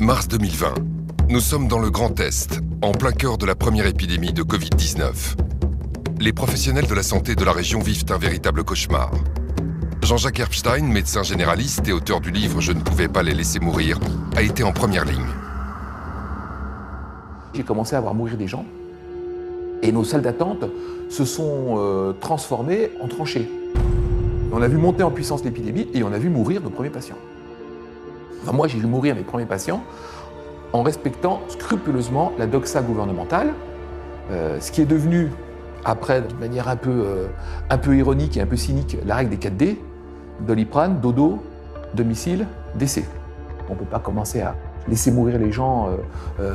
Mars 2020. Nous sommes dans le Grand Est, en plein cœur de la première épidémie de Covid-19. Les professionnels de la santé de la région vivent un véritable cauchemar. Jean-Jacques Herbstein, médecin généraliste et auteur du livre « Je ne pouvais pas les laisser mourir », a été en première ligne. J'ai commencé à voir mourir des gens et nos salles d'attente se sont transformées en tranchées. On a vu monter en puissance l'épidémie et on a vu mourir nos premiers patients. Enfin, moi, j'ai vu mourir mes premiers patients en respectant scrupuleusement la doxa gouvernementale, ce qui est devenu, après, de manière un peu ironique et un peu cynique, la règle des 4D, Doliprane, dodo, domicile, décès. On ne peut pas commencer à laisser mourir les gens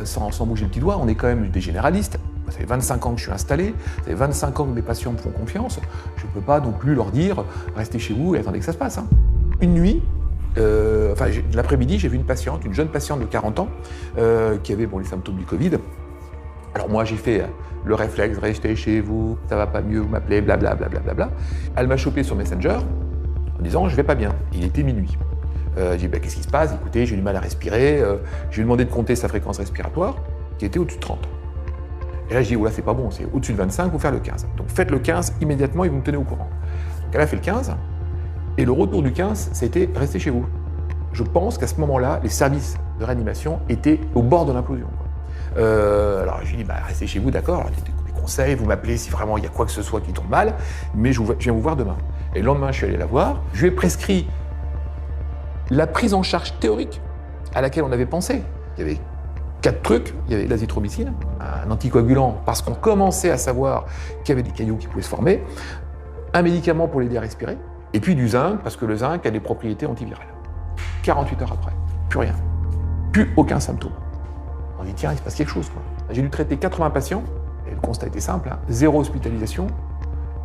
sans bouger le petit doigt. On est quand même des généralistes. Ça fait 25 ans que je suis installé, ça fait 25 ans que mes patients me font confiance. Je ne peux pas non plus leur dire « restez chez vous et attendez que ça se passe ». Une nuit, l'après-midi, j'ai vu une patiente, une jeune patiente de 40 ans, qui avait les symptômes du Covid. Alors moi, j'ai fait le réflexe « restez chez vous, ça va pas mieux, vous m'appelez, blablabla, blablabla ». Elle m'a chopé sur Messenger en disant « je vais pas bien ». Il était minuit. J'ai dit « qu'est-ce qui se passe ? Écoutez, j'ai du mal à respirer ». Je lui ai demandé de compter sa fréquence respiratoire, qui était au-dessus de 30. Et là, j'ai dit « oula, c'est pas bon, c'est au-dessus de 25, il faut faire le 15 ». Donc faites le 15 immédiatement et vous me tenez au courant. Donc elle a fait le 15. Et le retour du 15, ça a été « restez chez vous ». Je pense qu'à ce moment-là, les services de réanimation étaient au bord de l'implosion. Alors j'ai dit « restez chez vous, d'accord, des conseils, vous m'appelez si vraiment il y a quoi que ce soit qui tombe mal, mais je viens vous voir demain ». Et le lendemain, je suis allé la voir, je lui ai prescrit la prise en charge théorique à laquelle on avait pensé. Il y avait 4 trucs, il y avait l'azithromycine, un anticoagulant parce qu'on commençait à savoir qu'il y avait des cailloux qui pouvaient se former, un médicament pour l'aider à respirer, et puis du zinc, parce que le zinc a des propriétés antivirales. 48 heures après, plus rien. Plus aucun symptôme. On dit, tiens, il se passe quelque chose, quoi. J'ai dû traiter 80 patients, et le constat était simple, 0 hospitalisation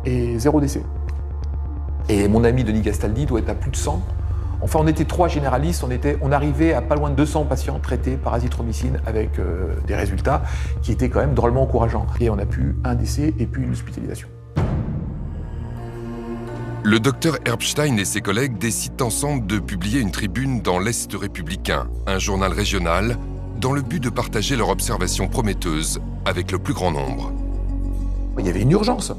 et 0 décès. Et mon ami Denis Gastaldi doit être à plus de 100. Enfin, on était 3 généralistes, on arrivait à pas loin de 200 patients traités par azithromycine avec des résultats qui étaient quand même drôlement encourageants. Et on a pu un décès et puis une hospitalisation. Le docteur Herbstein et ses collègues décident ensemble de publier une tribune dans l'Est républicain, un journal régional, dans le but de partager leurs observations prometteuses avec le plus grand nombre. Il y avait une urgence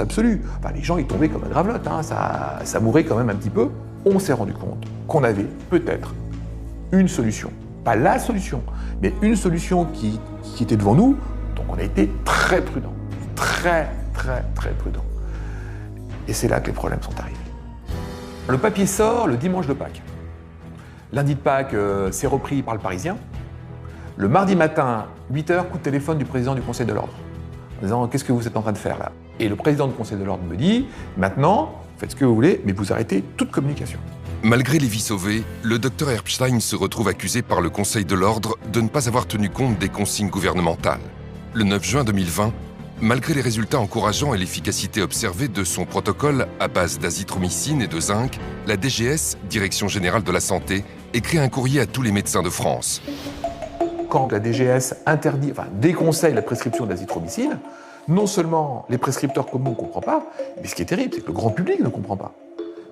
absolue. Enfin, les gens ils tombaient comme un gravelotte, ça mourait quand même un petit peu. On s'est rendu compte qu'on avait peut-être une solution. Pas la solution, mais une solution qui était devant nous. Donc on a été très prudents. Très prudents. Et c'est là que les problèmes sont arrivés. Le papier sort le dimanche de Pâques. Lundi de Pâques, c'est repris par le Parisien. Le mardi matin, 8h, coup de téléphone du président du Conseil de l'Ordre. En disant, qu'est-ce que vous êtes en train de faire là ? Et le président du Conseil de l'Ordre me dit, maintenant, faites ce que vous voulez, mais vous arrêtez toute communication. Malgré les vies sauvées, le docteur Herbstein se retrouve accusé par le Conseil de l'Ordre de ne pas avoir tenu compte des consignes gouvernementales. Le 9 juin 2020, malgré les résultats encourageants et l'efficacité observée de son protocole à base d'azithromycine et de zinc, la DGS, Direction Générale de la Santé, écrit un courrier à tous les médecins de France. Quand la DGS déconseille la prescription d'azithromycine, non seulement les prescripteurs comme nous ne comprennent pas, mais ce qui est terrible, c'est que le grand public ne comprend pas.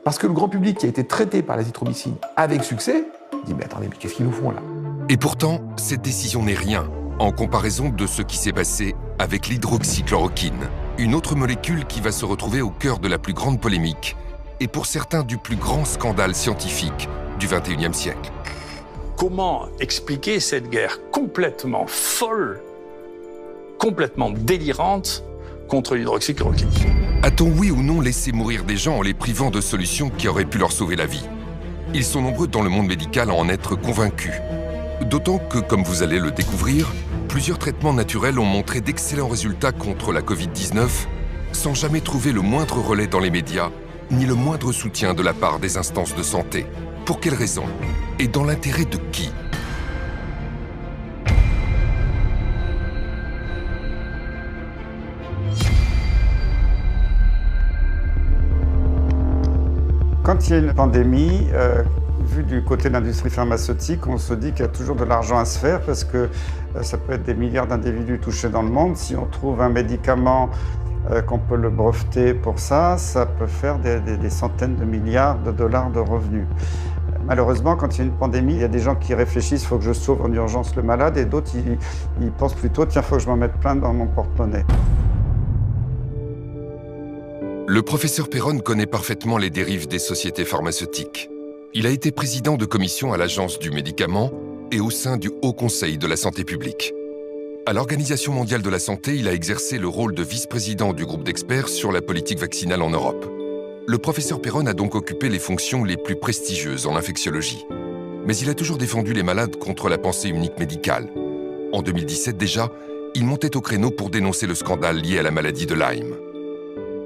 Parce que le grand public qui a été traité par l'azithromycine avec succès, dit « mais attendez, mais qu'est-ce qu'ils nous font là ?» Et pourtant, cette décision n'est rien en comparaison de ce qui s'est passé avec l'hydroxychloroquine, une autre molécule qui va se retrouver au cœur de la plus grande polémique et pour certains du plus grand scandale scientifique du XXIe siècle. Comment expliquer cette guerre complètement folle, complètement délirante contre l'hydroxychloroquine? A-t-on oui ou non laissé mourir des gens en les privant de solutions qui auraient pu leur sauver la vie? Ils sont nombreux dans le monde médical à en être convaincus. D'autant que, comme vous allez le découvrir, plusieurs traitements naturels ont montré d'excellents résultats contre la Covid-19 sans jamais trouver le moindre relais dans les médias, ni le moindre soutien de la part des instances de santé. Pour quelles raisons? Et dans l'intérêt de qui? Quand il y a une pandémie, vu du côté de l'industrie pharmaceutique, on se dit qu'il y a toujours de l'argent à se faire parce que ça peut être des milliards d'individus touchés dans le monde. Si on trouve un médicament qu'on peut le breveter pour ça, ça peut faire des centaines de milliards de dollars de revenus. Malheureusement, quand il y a une pandémie, il y a des gens qui réfléchissent « il faut que je sauve en urgence le malade » et d'autres, ils pensent plutôt « tiens, il faut que je m'en mette plein dans mon porte-monnaie ». Le professeur Perron connaît parfaitement les dérives des sociétés pharmaceutiques. Il a été président de commission à l'Agence du médicament et au sein du Haut Conseil de la santé publique. À l'Organisation mondiale de la santé, il a exercé le rôle de vice-président du groupe d'experts sur la politique vaccinale en Europe. Le professeur Perron a donc occupé les fonctions les plus prestigieuses en infectiologie. Mais il a toujours défendu les malades contre la pensée unique médicale. En 2017 déjà, il montait au créneau pour dénoncer le scandale lié à la maladie de Lyme.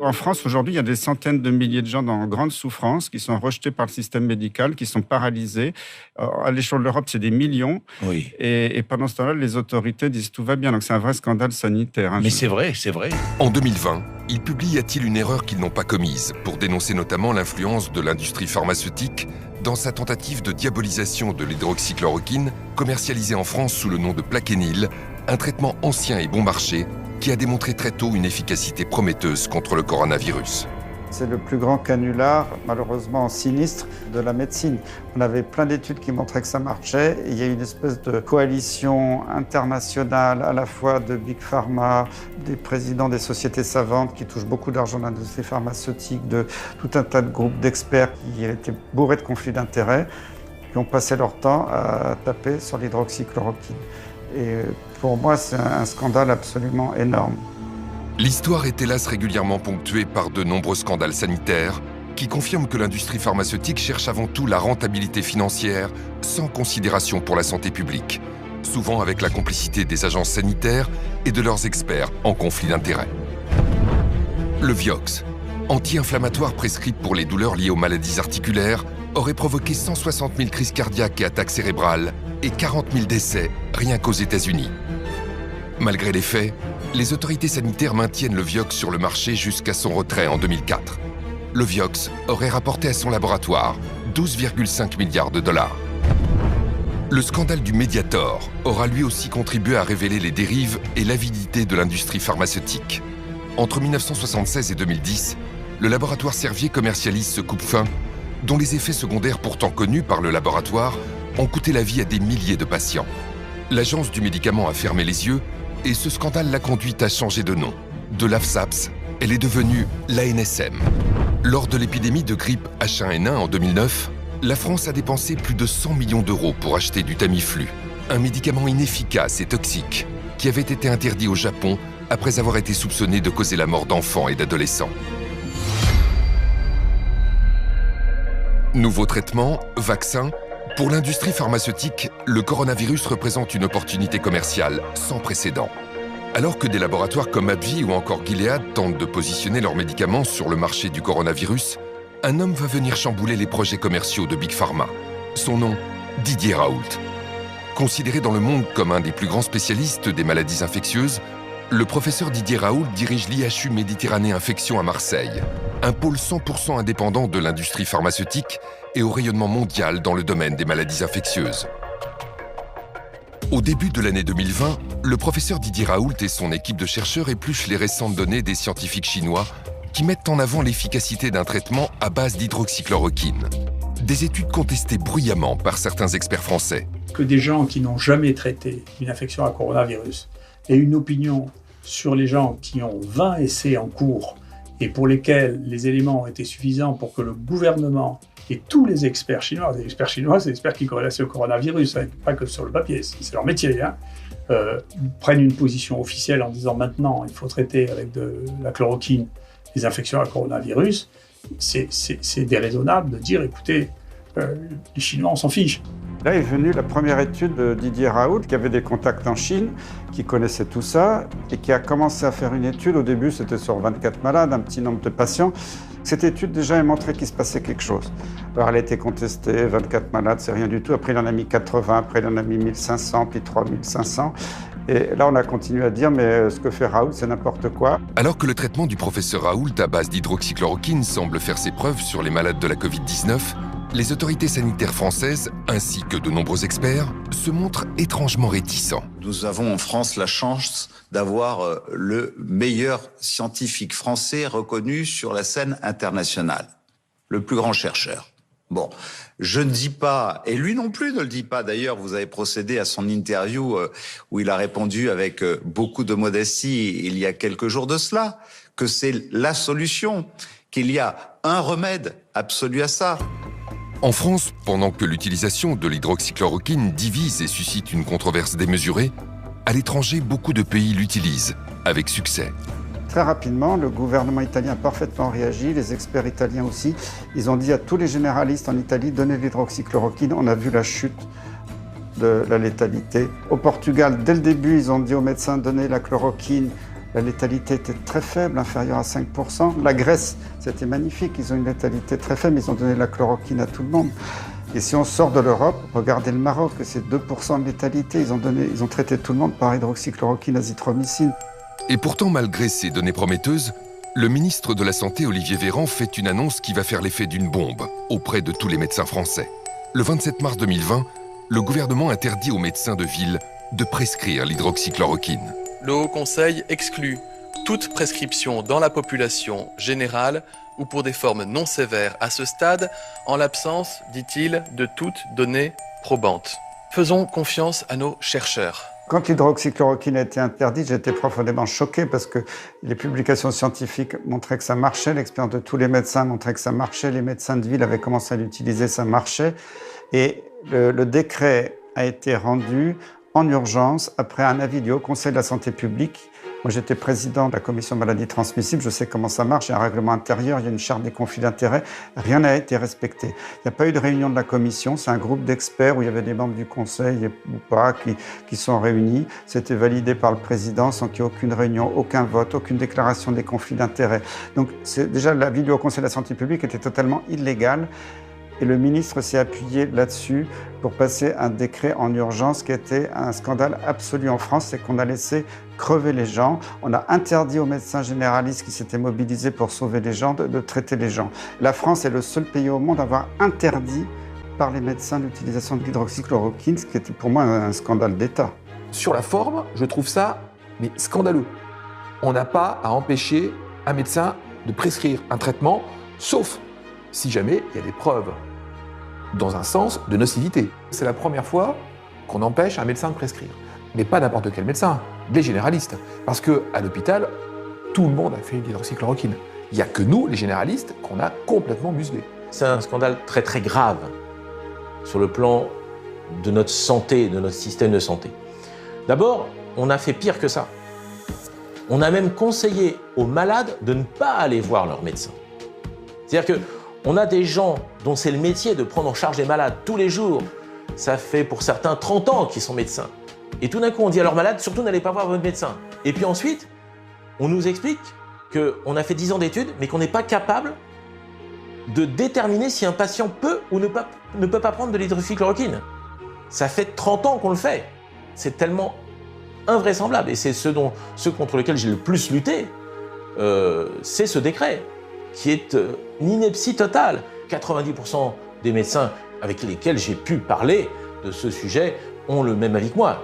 En France, aujourd'hui, il y a des centaines de milliers de gens en grande souffrance qui sont rejetés par le système médical, qui sont paralysés. À l'échelle de l'Europe, c'est des millions. Oui. Et pendant ce temps-là, les autorités disent tout va bien. Donc c'est un vrai scandale sanitaire. Mais c'est vrai, c'est vrai. En 2020, il publie « Y a-t-il une erreur qu'ils n'ont pas commise ?» pour dénoncer notamment l'influence de l'industrie pharmaceutique dans sa tentative de diabolisation de l'hydroxychloroquine, commercialisée en France sous le nom de Plaquenil, un traitement ancien et bon marché qui a démontré très tôt une efficacité prometteuse contre le coronavirus. C'est le plus grand canular, malheureusement sinistre, de la médecine. On avait plein d'études qui montraient que ça marchait. Et il y a une espèce de coalition internationale, à la fois de Big Pharma, des présidents des sociétés savantes qui touchent beaucoup d'argent dans l'industrie pharmaceutique, de tout un tas de groupes d'experts qui étaient bourrés de conflits d'intérêts, qui ont passé leur temps à taper sur l'hydroxychloroquine. Et pour moi, c'est un scandale absolument énorme. L'histoire est hélas régulièrement ponctuée par de nombreux scandales sanitaires qui confirment que l'industrie pharmaceutique cherche avant tout la rentabilité financière sans considération pour la santé publique, souvent avec la complicité des agences sanitaires et de leurs experts en conflit d'intérêts. Le Vioxx, anti-inflammatoire prescrit pour les douleurs liées aux maladies articulaires, aurait provoqué 160 000 crises cardiaques et attaques cérébrales et 40 000 décès rien qu'aux États-Unis. Malgré les faits, les autorités sanitaires maintiennent le Vioxx sur le marché jusqu'à son retrait en 2004. Le Vioxx aurait rapporté à son laboratoire 12,5 milliards de dollars. Le scandale du Mediator aura lui aussi contribué à révéler les dérives et l'avidité de l'industrie pharmaceutique. Entre 1976 et 2010, le laboratoire Servier commercialise ce coupe-faim dont les effets secondaires pourtant connus par le laboratoire ont coûté la vie à des milliers de patients. L'agence du médicament a fermé les yeux et ce scandale l'a conduite à changer de nom. De l'AFSAPS, elle est devenue l'ANSM. Lors de l'épidémie de grippe H1N1 en 2009, la France a dépensé plus de 100 millions d'euros pour acheter du Tamiflu, un médicament inefficace et toxique qui avait été interdit au Japon après avoir été soupçonné de causer la mort d'enfants et d'adolescents. Nouveau traitement, vaccin. Pour l'industrie pharmaceutique, le coronavirus représente une opportunité commerciale sans précédent. Alors que des laboratoires comme AbbVie ou encore Gilead tentent de positionner leurs médicaments sur le marché du coronavirus, un homme va venir chambouler les projets commerciaux de Big Pharma. Son nom, Didier Raoult. Considéré dans le monde comme un des plus grands spécialistes des maladies infectieuses, le professeur Didier Raoult dirige l'IHU Méditerranée Infection à Marseille, un pôle 100% indépendant de l'industrie pharmaceutique et au rayonnement mondial dans le domaine des maladies infectieuses. Au début de l'année 2020, le professeur Didier Raoult et son équipe de chercheurs épluchent les récentes données des scientifiques chinois qui mettent en avant l'efficacité d'un traitement à base d'hydroxychloroquine. Des études contestées bruyamment par certains experts français. Que des gens qui n'ont jamais traité une infection à coronavirus aient une opinion sur les gens qui ont 20 essais en cours et pour lesquels les éléments ont été suffisants pour que le gouvernement et tous les experts chinois, c'est des experts qui corrélent au coronavirus, hein, pas que sur le papier, c'est leur métier, hein, prennent une position officielle en disant maintenant il faut traiter avec de la chloroquine les infections à coronavirus, c'est déraisonnable de dire écoutez, les Chinois on s'en fiche. Là est venue la première étude de Didier Raoult, qui avait des contacts en Chine, qui connaissait tout ça, et qui a commencé à faire une étude. Au début, c'était sur 24 malades, un petit nombre de patients. Cette étude, déjà, a montré qu'il se passait quelque chose. Alors, elle a été contestée, 24 malades, c'est rien du tout. Après, il en a mis 80, après, il en a mis 1500, puis 3500. Et là, on a continué à dire, mais ce que fait Raoult, c'est n'importe quoi. Alors que le traitement du professeur Raoult à base d'hydroxychloroquine semble faire ses preuves sur les malades de la Covid-19, les autorités sanitaires françaises, ainsi que de nombreux experts, se montrent étrangement réticents. Nous avons en France la chance d'avoir le meilleur scientifique français reconnu sur la scène internationale, le plus grand chercheur. Bon, je ne dis pas, et lui non plus ne le dit pas, d'ailleurs vous avez procédé à son interview où il a répondu avec beaucoup de modestie il y a quelques jours de cela, que c'est la solution, qu'il y a un remède absolu à ça. En France, pendant que l'utilisation de l'hydroxychloroquine divise et suscite une controverse démesurée, à l'étranger, beaucoup de pays l'utilisent, avec succès. Très rapidement, le gouvernement italien a parfaitement réagi, les experts italiens aussi. Ils ont dit à tous les généralistes en Italie, donnez l'hydroxychloroquine. On a vu la chute de la létalité. Au Portugal, dès le début, ils ont dit aux médecins, donnez la chloroquine. La létalité était très faible, inférieure à 5%. La Grèce, c'était magnifique, ils ont une létalité très faible, ils ont donné la chloroquine à tout le monde. Et si on sort de l'Europe, regardez le Maroc, c'est 2% de létalité, ils ont traité tout le monde par hydroxychloroquine, azithromycine. Et pourtant, malgré ces données prometteuses, le ministre de la Santé, Olivier Véran, fait une annonce qui va faire l'effet d'une bombe auprès de tous les médecins français. Le 27 mars 2020, le gouvernement interdit aux médecins de ville de prescrire l'hydroxychloroquine. Le Haut Conseil exclut toute prescription dans la population générale ou pour des formes non sévères à ce stade, en l'absence, dit-il, de toute donnée probante. Faisons confiance à nos chercheurs. Quand l'hydroxychloroquine a été interdite, j'étais profondément choqué parce que les publications scientifiques montraient que ça marchait, l'expérience de tous les médecins montrait que ça marchait, les médecins de ville avaient commencé à l'utiliser, ça marchait. Et le décret a été rendu en urgence après un avis du Haut Conseil de la Santé publique. Moi, j'étais président de la commission maladies transmissibles, je sais comment ça marche, il y a un règlement intérieur, il y a une charte des conflits d'intérêts, rien n'a été respecté. Il n'y a pas eu de réunion de la commission, c'est un groupe d'experts où il y avait des membres du conseil ou pas qui sont réunis. C'était validé par le président sans qu'il y ait aucune réunion, aucun vote, aucune déclaration des conflits d'intérêts. Donc déjà, l'avis du Haut Conseil de la Santé publique était totalement illégal. Et le ministre s'est appuyé là-dessus pour passer un décret en urgence qui était un scandale absolu en France, c'est qu'on a laissé crever les gens. On a interdit aux médecins généralistes qui s'étaient mobilisés pour sauver les gens de traiter les gens. La France est le seul pays au monde à avoir interdit par les médecins l'utilisation de l'hydroxychloroquine, ce qui était pour moi un scandale d'État. Sur la forme, je trouve ça scandaleux. On n'a pas à empêcher un médecin de prescrire un traitement, sauf si jamais il y a des preuves dans un sens de nocivité. C'est la première fois qu'on empêche un médecin de prescrire. Mais pas n'importe quel médecin, les généralistes. Parce qu'à l'hôpital, tout le monde a fait une hydroxychloroquine. Il n'y a que nous, les généralistes, qu'on a complètement muselés. C'est un scandale très très grave sur le plan de notre santé, de notre système de santé. D'abord, on a fait pire que ça. On a même conseillé aux malades de ne pas aller voir leur médecin. C'est-à-dire qu'on a des gens dont c'est le métier de prendre en charge les malades tous les jours. Ça fait pour certains 30 ans qu'ils sont médecins. Et tout d'un coup, on dit à leurs malades, surtout n'allez pas voir votre médecin. Et puis ensuite, on nous explique qu'on a fait 10 ans d'études, mais qu'on n'est pas capable de déterminer si un patient peut ou ne peut pas prendre de l'hydroxychloroquine. Ça fait 30 ans qu'on le fait. C'est tellement invraisemblable. Et c'est ce contre lequel j'ai le plus lutté, c'est ce décret, qui est une ineptie totale. 90% des médecins avec lesquels j'ai pu parler de ce sujet ont le même avis que moi.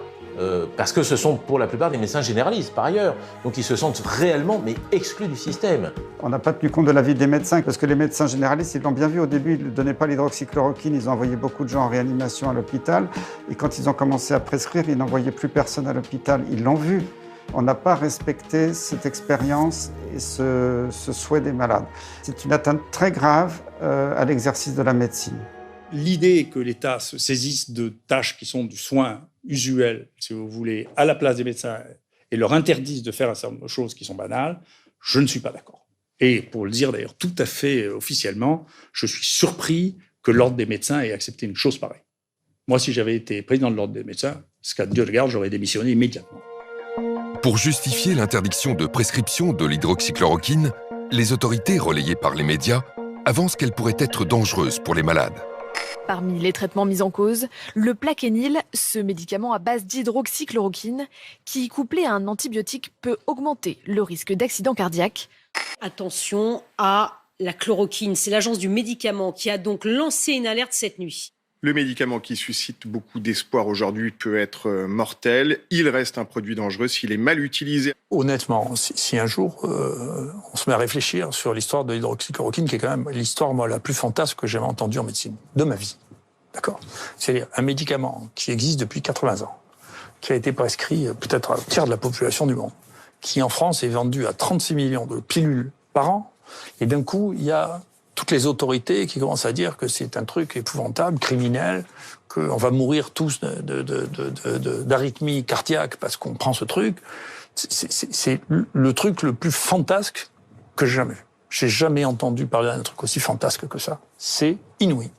Parce que ce sont pour la plupart des médecins généralistes, par ailleurs. Donc ils se sentent réellement exclus du système. On n'a pas tenu compte de l'avis des médecins, parce que les médecins généralistes, ils l'ont bien vu au début, ils ne donnaient pas l'hydroxychloroquine, ils ont envoyé beaucoup de gens en réanimation à l'hôpital. Et quand ils ont commencé à prescrire, ils n'envoyaient plus personne à l'hôpital. Ils l'ont vu. On n'a pas respecté cette expérience et ce souhait des malades. C'est une atteinte très grave à l'exercice de la médecine. L'idée que l'État se saisisse de tâches qui sont du soin usuel, si vous voulez, à la place des médecins et leur interdise de faire un certain nombre de choses qui sont banales, je ne suis pas d'accord. Et pour le dire d'ailleurs tout à fait officiellement, je suis surpris que l'Ordre des médecins ait accepté une chose pareille. Moi, si j'avais été président de l'Ordre des médecins, ce qu'à Dieu regarde, j'aurais démissionné immédiatement. Pour justifier l'interdiction de prescription de l'hydroxychloroquine, les autorités relayées par les médias avancent qu'elle pourrait être dangereuse pour les malades. Parmi les traitements mis en cause, le Plaquenil, ce médicament à base d'hydroxychloroquine, qui, couplé à un antibiotique, peut augmenter le risque d'accident cardiaque. Attention à la chloroquine. C'est l'agence du médicament qui a donc lancé une alerte cette nuit. Le médicament qui suscite beaucoup d'espoir aujourd'hui peut être mortel. Il reste un produit dangereux s'il est mal utilisé. Honnêtement, si un jour on se met à réfléchir sur l'histoire de l'hydroxychloroquine, qui est quand même l'histoire la plus fantasque que j'ai jamais entendue en médecine de ma vie. D'accord ? C'est-à-dire un médicament qui existe depuis 80 ans, qui a été prescrit peut-être à un tiers de la population du monde, qui en France est vendu à 36 millions de pilules par an, et d'un coup, il y a toutes les autorités qui commencent à dire que c'est un truc épouvantable, criminel, qu'on va mourir tous d'arythmie cardiaque parce qu'on prend ce truc. C'est le truc le plus fantasque que j'ai jamais vu. J'ai jamais entendu parler d'un truc aussi fantasque que ça. C'est inouï.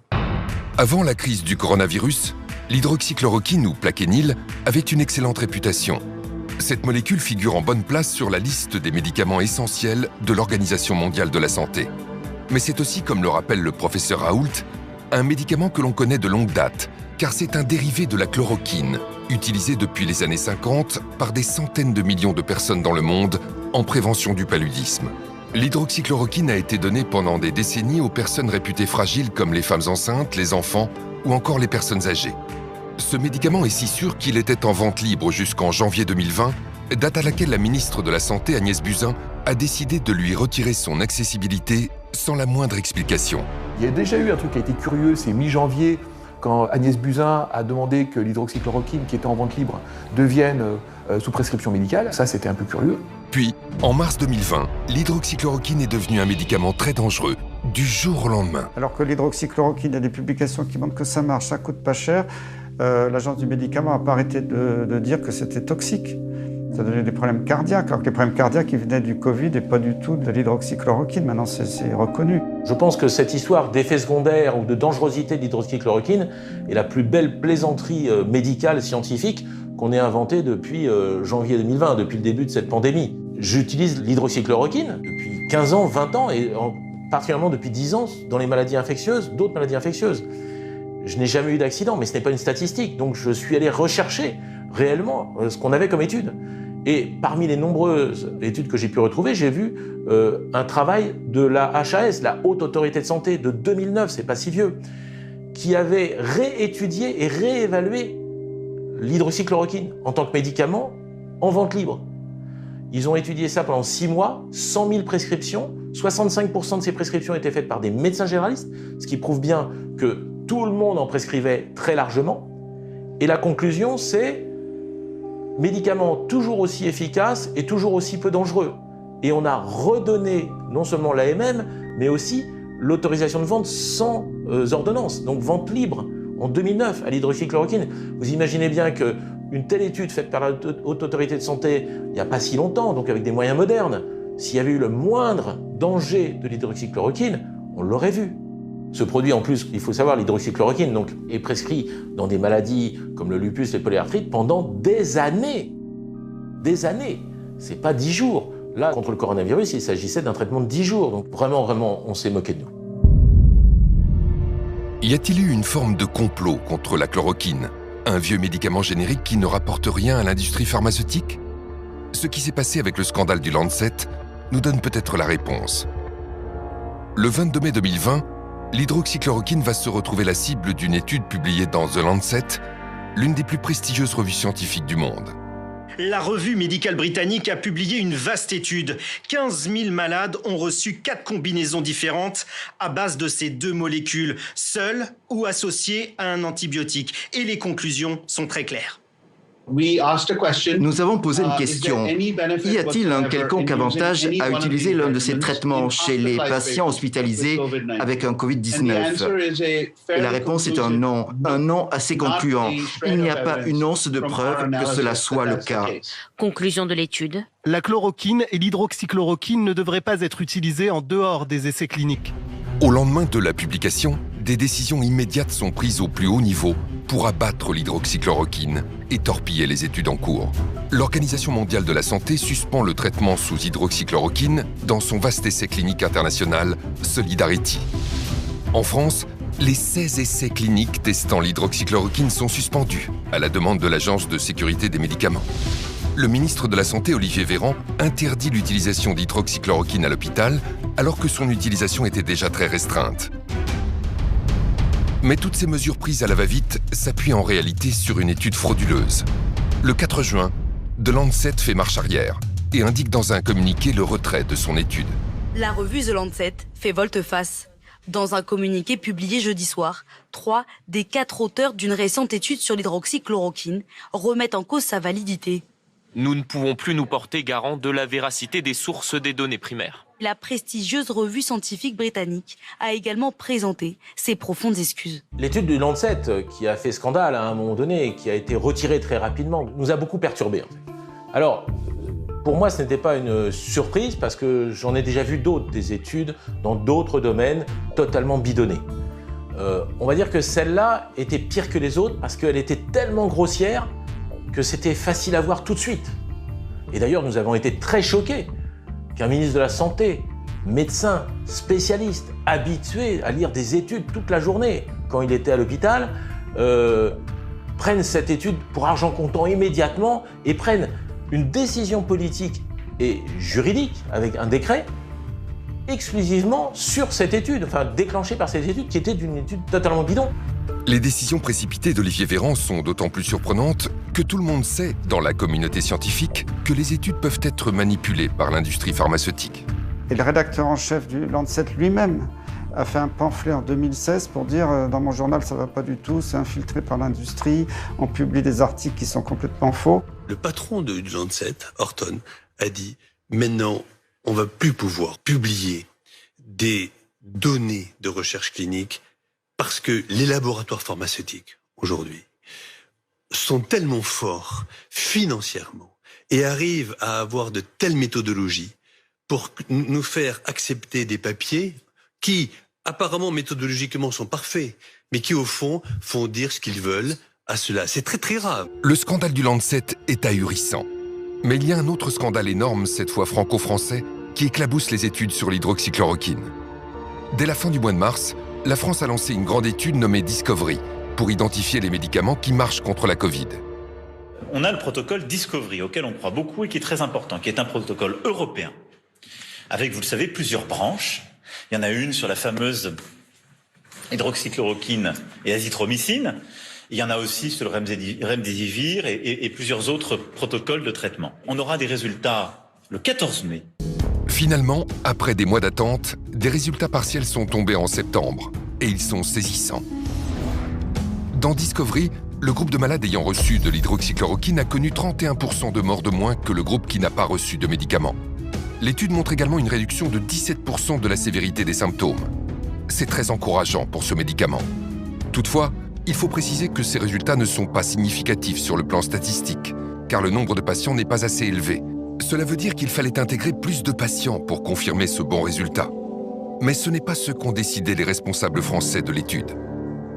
Avant la crise du coronavirus, l'hydroxychloroquine ou plaquenil avait une excellente réputation. Cette molécule figure en bonne place sur la liste des médicaments essentiels de l'Organisation mondiale de la santé. Mais c'est aussi, comme le rappelle le professeur Raoult, un médicament que l'on connaît de longue date, car c'est un dérivé de la chloroquine, utilisé depuis les années 50 par des centaines de millions de personnes dans le monde en prévention du paludisme. L'hydroxychloroquine a été donnée pendant des décennies aux personnes réputées fragiles comme les femmes enceintes, les enfants ou encore les personnes âgées. Ce médicament est si sûr qu'il était en vente libre jusqu'en janvier 2020, date à laquelle la ministre de la Santé, Agnès Buzyn, a décidé de lui retirer son accessibilité sans la moindre explication. Il y a déjà eu un truc qui a été curieux, c'est mi-janvier, quand Agnès Buzyn a demandé que l'hydroxychloroquine, qui était en vente libre, devienne sous prescription médicale. Ça, c'était un peu curieux. Puis, en mars 2020, l'hydroxychloroquine est devenu un médicament très dangereux, du jour au lendemain. Alors que l'hydroxychloroquine, il y a des publications qui montrent que ça marche, ça coûte pas cher, l'agence du médicament n'a pas arrêté de dire que c'était toxique. Ça donnait des problèmes cardiaques, alors que les problèmes cardiaques, ils venaient du Covid et pas du tout de l'hydroxychloroquine. Maintenant, c'est reconnu. Je pense que cette histoire d'effet secondaire ou de dangerosité de l'hydroxychloroquine est la plus belle plaisanterie médicale, scientifique qu'on ait inventée depuis janvier 2020, depuis le début de cette pandémie. J'utilise l'hydroxychloroquine depuis 15 ans, 20 ans, et particulièrement depuis 10 ans dans les maladies infectieuses, d'autres maladies infectieuses. Je n'ai jamais eu d'accident, mais ce n'est pas une statistique, donc je suis allé rechercher réellement ce qu'on avait comme études. Et parmi les nombreuses études que j'ai pu retrouver, j'ai vu un travail de la HAS, la Haute Autorité de Santé, de 2009, c'est pas si vieux, qui avait réétudié et réévalué l'hydroxychloroquine en tant que médicament en vente libre. Ils ont étudié ça pendant 6 mois, 100 000 prescriptions, 65% de ces prescriptions étaient faites par des médecins généralistes, ce qui prouve bien que tout le monde en prescrivait très largement. Et la conclusion, c'est médicament toujours aussi efficace et toujours aussi peu dangereux. Et on a redonné non seulement l'AMM, mais aussi l'autorisation de vente sans ordonnance, donc vente libre, en 2009 à l'hydroxychloroquine. Vous imaginez bien qu'une telle étude faite par la Haute Autorité de Santé il n'y a pas si longtemps, donc avec des moyens modernes, s'il y avait eu le moindre danger de l'hydroxychloroquine, on l'aurait vu. Ce produit, en plus, il faut savoir, l'hydroxychloroquine donc, est prescrit dans des maladies comme le lupus, les polyarthrites, pendant des années. Des années. C'est pas 10 jours. Là, contre le coronavirus, il s'agissait d'un traitement de 10 jours. Donc vraiment, on s'est moqué de nous. Y a-t-il eu une forme de complot contre la chloroquine, un vieux médicament générique qui ne rapporte rien à l'industrie pharmaceutique? Ce qui s'est passé avec le scandale du Lancet nous donne peut-être la réponse. Le 22 mai 2020, l'hydroxychloroquine va se retrouver la cible d'une étude publiée dans The Lancet, l'une des plus prestigieuses revues scientifiques du monde. La revue médicale britannique a publié une vaste étude. 15 000 malades ont reçu 4 combinaisons différentes à base de ces 2 molécules, seules ou associées à un antibiotique. Et les conclusions sont très claires. Nous avons posé une question. Y a-t-il un quelconque avantage à utiliser l'un de ces traitements chez les patients hospitalisés avec un Covid-19? Et la réponse est un non assez concluant. Il n'y a pas une once de preuve que cela soit le cas. Conclusion de l'étude. La chloroquine et l'hydroxychloroquine ne devraient pas être utilisées en dehors des essais cliniques. Au lendemain de la publication, des décisions immédiates sont prises au plus haut niveau pour abattre l'hydroxychloroquine et torpiller les études en cours. L'Organisation mondiale de la santé suspend le traitement sous hydroxychloroquine dans son vaste essai clinique international Solidarity. En France, les 16 essais cliniques testant l'hydroxychloroquine sont suspendus à la demande de l'Agence de sécurité des médicaments. le ministre de la Santé, Olivier Véran, interdit l'utilisation d'hydroxychloroquine à l'hôpital alors que son utilisation était déjà très restreinte. Mais toutes ces mesures prises à la va-vite s'appuient en réalité sur une étude frauduleuse. Le 4 juin, The Lancet fait marche arrière et indique dans un communiqué le retrait de son étude. La revue The Lancet fait volte-face. Dans un communiqué publié jeudi soir, 3 des 4 auteurs d'une récente étude sur l'hydroxychloroquine remettent en cause sa validité. Nous ne pouvons plus nous porter garant de la véracité des sources des données primaires. La prestigieuse revue scientifique britannique a également présenté ses profondes excuses. L'étude du Lancet, qui a fait scandale à un moment donné et qui a été retirée très rapidement, nous a beaucoup perturbés. Alors, pour moi, ce n'était pas une surprise parce que j'en ai déjà vu d'autres, des études dans d'autres domaines totalement bidonnées. On va dire que celle-là était pire que les autres parce qu'elle était tellement grossière que c'était facile à voir tout de suite. Et d'ailleurs, nous avons été très choqués qu'un ministre de la Santé, médecin, spécialiste, habitué à lire des études toute la journée quand il était à l'hôpital, prenne cette étude pour argent comptant immédiatement et prenne une décision politique et juridique avec un décret exclusivement sur cette étude, enfin déclenchée par cette étude qui était une étude totalement bidon. Les décisions précipitées d'Olivier Véran sont d'autant plus surprenantes que tout le monde sait, dans la communauté scientifique, que les études peuvent être manipulées par l'industrie pharmaceutique. Et le rédacteur en chef du Lancet lui-même a fait un pamphlet en 2016 pour dire dans mon journal ça va pas du tout, c'est infiltré par l'industrie, on publie des articles qui sont complètement faux. Le patron du Lancet, Horton, a dit maintenant on va plus pouvoir publier des données de recherche clinique parce que les laboratoires pharmaceutiques aujourd'hui sont tellement forts financièrement et arrivent à avoir de telles méthodologies pour nous faire accepter des papiers qui, apparemment méthodologiquement, sont parfaits, mais qui, au fond, font dire ce qu'ils veulent à cela. C'est très très grave. Le scandale du Lancet est ahurissant. Mais il y a un autre scandale énorme, cette fois franco-français, qui éclabousse les études sur l'hydroxychloroquine. Dès la fin du mois de mars, la France a lancé une grande étude nommée Discovery pour identifier les médicaments qui marchent contre la Covid. On a le protocole Discovery, auquel on croit beaucoup et qui est très important, qui est un protocole européen, avec, vous le savez, plusieurs branches. Il y en a une sur la fameuse hydroxychloroquine et azithromycine. Il y en a aussi sur le remdesivir et plusieurs autres protocoles de traitement. On aura des résultats le 14 mai. Finalement, après des mois d'attente, des résultats partiels sont tombés en septembre. Et ils sont saisissants. Dans Discovery, le groupe de malades ayant reçu de l'hydroxychloroquine a connu 31% de morts de moins que le groupe qui n'a pas reçu de médicaments. L'étude montre également une réduction de 17% de la sévérité des symptômes. C'est très encourageant pour ce médicament. Toutefois, il faut préciser que ces résultats ne sont pas significatifs sur le plan statistique, car le nombre de patients n'est pas assez élevé. Cela veut dire qu'il fallait intégrer plus de patients pour confirmer ce bon résultat. Mais ce n'est pas ce qu'ont décidé les responsables français de l'étude.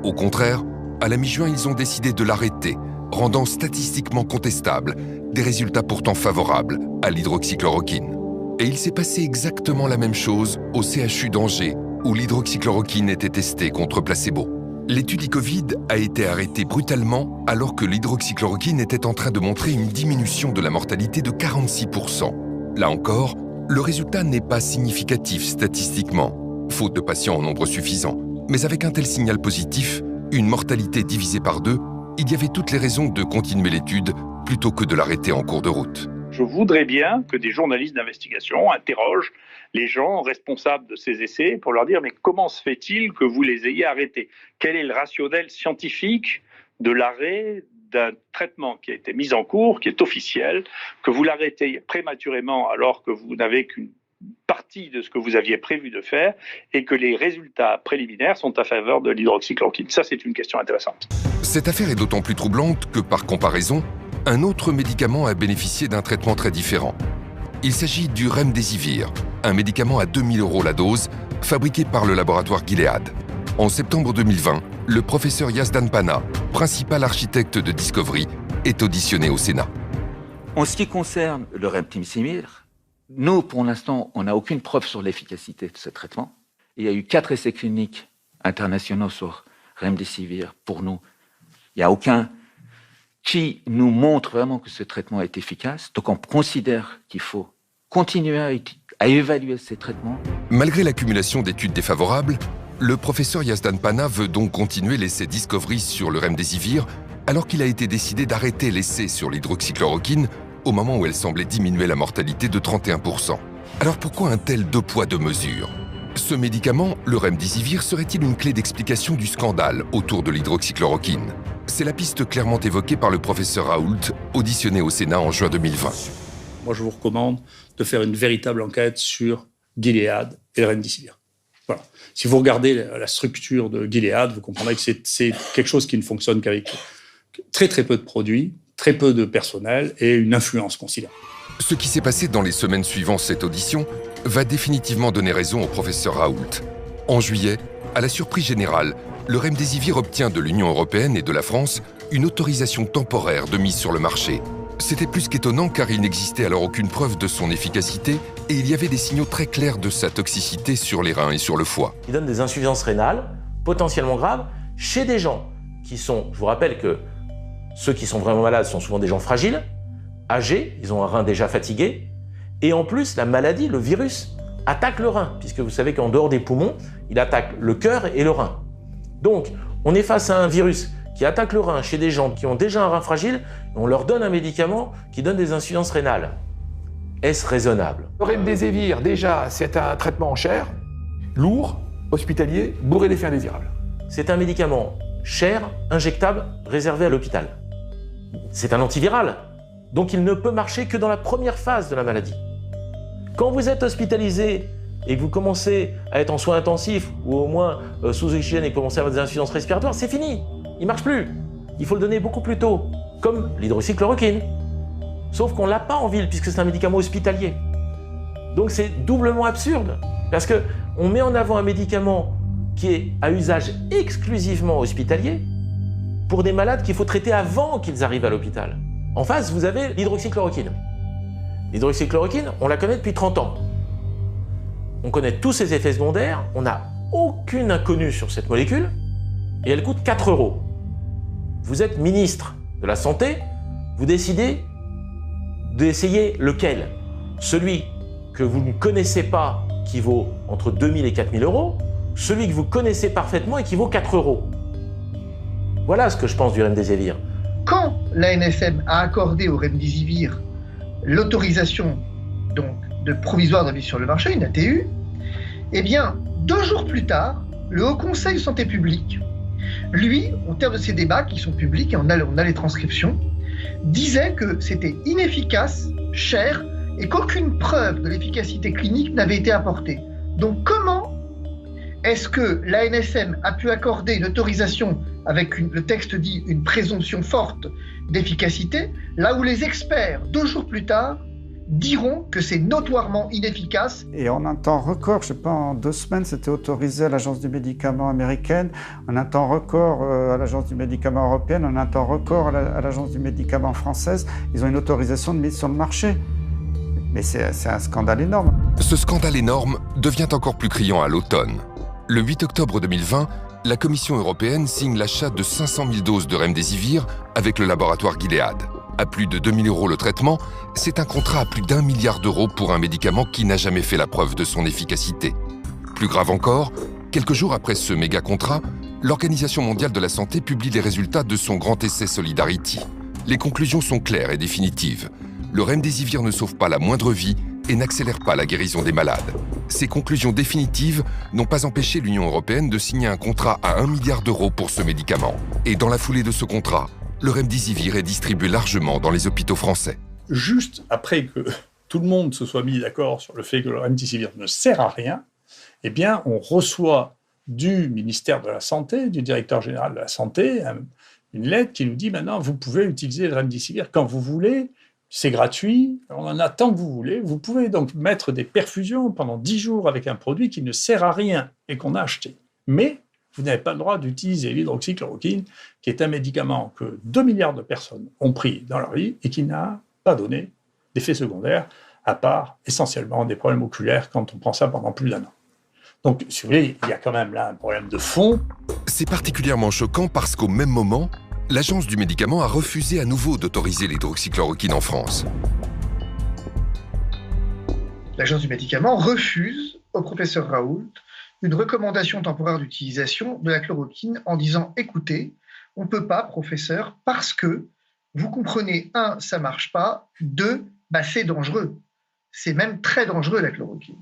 Au contraire, à la mi-juin, ils ont décidé de l'arrêter, rendant statistiquement contestables des résultats pourtant favorables à l'hydroxychloroquine. Et il s'est passé exactement la même chose au CHU d'Angers, où l'hydroxychloroquine était testée contre placebo. L'étude e-Covid a été arrêtée brutalement alors que l'hydroxychloroquine était en train de montrer une diminution de la mortalité de 46%. Là encore, le résultat n'est pas significatif statistiquement, faute de patients en nombre suffisant. Mais avec un tel signal positif, une mortalité divisée par 2, il y avait toutes les raisons de continuer l'étude plutôt que de l'arrêter en cours de route. Je voudrais bien que des journalistes d'investigation interrogent les gens responsables de ces essais pour leur dire « mais comment se fait-il que vous les ayez arrêtés ? Quel est le rationnel scientifique de l'arrêt d'un traitement qui a été mis en cours, qui est officiel, que vous l'arrêtez prématurément alors que vous n'avez qu'une partie de ce que vous aviez prévu de faire et que les résultats préliminaires sont à faveur de l'hydroxychloroquine ?» Ça, c'est une question intéressante. Cette affaire est d'autant plus troublante que, par comparaison, un autre médicament a bénéficié d'un traitement très différent. Il s'agit du remdesivir, un médicament à 2 000 € la dose, fabriqué par le laboratoire Gilead. En septembre 2020, le professeur Yazdan Pana, principal architecte de Discovery, est auditionné au Sénat. En ce qui concerne le remdesivir, nous, pour l'instant, on n'a aucune preuve sur l'efficacité de ce traitement. Il y a eu 4 essais cliniques internationaux sur remdesivir. Pour nous, il n'y a aucun qui nous montrent vraiment que ce traitement est efficace. Donc on considère qu'il faut continuer à évaluer ces traitements. Malgré l'accumulation d'études défavorables, le professeur Yazdan Pana veut donc continuer l'essai Discovery sur le remdesivir, alors qu'il a été décidé d'arrêter l'essai sur l'hydroxychloroquine au moment où elle semblait diminuer la mortalité de 31%. Alors pourquoi un tel deux poids deux mesures ? Ce médicament, le remdesivir, serait-il une clé d'explication du scandale autour de l'hydroxychloroquine ? C'est la piste clairement évoquée par le professeur Raoult, auditionné au Sénat en juin 2020. Moi, je vous recommande de faire une véritable enquête sur Gilead et le remdesivir. Voilà. Si vous regardez la structure de Gilead, vous comprendrez que c'est quelque chose qui ne fonctionne qu'avec très très peu de produits, très peu de personnel et une influence considérable. Ce qui s'est passé dans les semaines suivant cette audition va définitivement donner raison au professeur Raoult. En juillet, à la surprise générale, le remdesivir obtient de l'Union européenne et de la France une autorisation temporaire de mise sur le marché. C'était plus qu'étonnant car il n'existait alors aucune preuve de son efficacité et il y avait des signaux très clairs de sa toxicité sur les reins et sur le foie. Il donne des insuffisances rénales potentiellement graves chez des gens qui sont, je vous rappelle que ceux qui sont vraiment malades sont souvent des gens fragiles, âgés, ils ont un rein déjà fatigué, et en plus la maladie, le virus, attaque le rein, puisque vous savez qu'en dehors des poumons, il attaque le cœur et le rein. Donc, on est face à un virus qui attaque le rein chez des gens qui ont déjà un rein fragile, et on leur donne un médicament qui donne des insuffisances rénales. Est-ce raisonnable ? Le remdesivir, déjà, c'est un traitement cher, lourd, hospitalier, bourré d'effets indésirables. C'est un médicament cher, injectable, réservé à l'hôpital. C'est un antiviral, donc il ne peut marcher que dans la première phase de la maladie. Quand vous êtes hospitalisé et que vous commencez à être en soins intensifs ou au moins sous oxygène et que vous commencez à avoir des insuffisances respiratoires, c'est fini, il ne marche plus. Il faut le donner beaucoup plus tôt, comme l'hydroxychloroquine. Sauf qu'on ne l'a pas en ville puisque c'est un médicament hospitalier. Donc c'est doublement absurde parce qu'on met en avant un médicament qui est à usage exclusivement hospitalier pour des malades qu'il faut traiter avant qu'ils arrivent à l'hôpital. En face, vous avez l'hydroxychloroquine. L'hydroxychloroquine, on la connaît depuis 30 ans. On connaît tous ses effets secondaires, on n'a aucune inconnue sur cette molécule, et elle coûte 4 €. Vous êtes ministre de la Santé, vous décidez d'essayer lequel ? Celui que vous ne connaissez pas, qui vaut entre 2 000 et 4 000 €, celui que vous connaissez parfaitement et qui vaut 4 €. Voilà ce que je pense du remdesivir. Quand l'ANSM a accordé au remdesivir l'autorisation donc de provisoire de mise sur le marché, une ATU, eh bien, 2 jours plus tard, le Haut Conseil de santé publique, lui, au terme de ces débats qui sont publics, et on a les transcriptions, disait que c'était inefficace, cher, et qu'aucune preuve de l'efficacité clinique n'avait été apportée. Donc comment est-ce que l'ANSM a pu accorder une autorisation avec le texte dit une présomption forte d'efficacité, là où les experts, 2 jours plus tard, diront que c'est notoirement inefficace. Et en un temps record, je ne sais pas, en 2 semaines, c'était autorisé à l'Agence du médicament américaine, en un temps record à l'Agence du médicament européenne, en un temps record à l'Agence du médicament française. Ils ont une autorisation de mise sur le marché. Mais c'est un scandale énorme. Ce scandale énorme devient encore plus criant à l'automne. Le 8 octobre 2020, la Commission européenne signe l'achat de 500 000 doses de remdesivir avec le laboratoire Gilead. À plus de 2 000 € le traitement, c'est un contrat à plus d'1 milliard d'euros pour un médicament qui n'a jamais fait la preuve de son efficacité. Plus grave encore, quelques jours après ce méga contrat, l'Organisation mondiale de la santé publie les résultats de son grand essai Solidarity. Les conclusions sont claires et définitives. Le remdesivir ne sauve pas la moindre vie et n'accélère pas la guérison des malades. Ces conclusions définitives n'ont pas empêché l'Union européenne de signer un contrat à 1 milliard d'euros pour ce médicament. Et dans la foulée de ce contrat, le remdesivir est distribué largement dans les hôpitaux français. Juste après que tout le monde se soit mis d'accord sur le fait que le remdesivir ne sert à rien, eh bien, on reçoit du ministère de la Santé, du directeur général de la Santé, une lettre qui nous dit maintenant, vous pouvez utiliser le remdesivir quand vous voulez, c'est gratuit, on en a tant que vous voulez. Vous pouvez donc mettre des perfusions pendant 10 jours avec un produit qui ne sert à rien et qu'on a acheté. Mais vous n'avez pas le droit d'utiliser l'hydroxychloroquine, qui est un médicament que 2 milliards de personnes ont pris dans leur vie et qui n'a pas donné d'effets secondaires, à part essentiellement des problèmes oculaires quand on prend ça pendant plus d'1 an. Donc, si vous voulez, il y a quand même là un problème de fond. C'est particulièrement choquant parce qu'au même moment, l'Agence du médicament a refusé à nouveau d'autoriser l'hydroxychloroquine en France. L'Agence du médicament refuse au professeur Raoult une recommandation temporaire d'utilisation de la chloroquine en disant « Écoutez, on ne peut pas, professeur, parce que, vous comprenez, 1, ça ne marche pas, 2, c'est dangereux. C'est même très dangereux, la chloroquine. »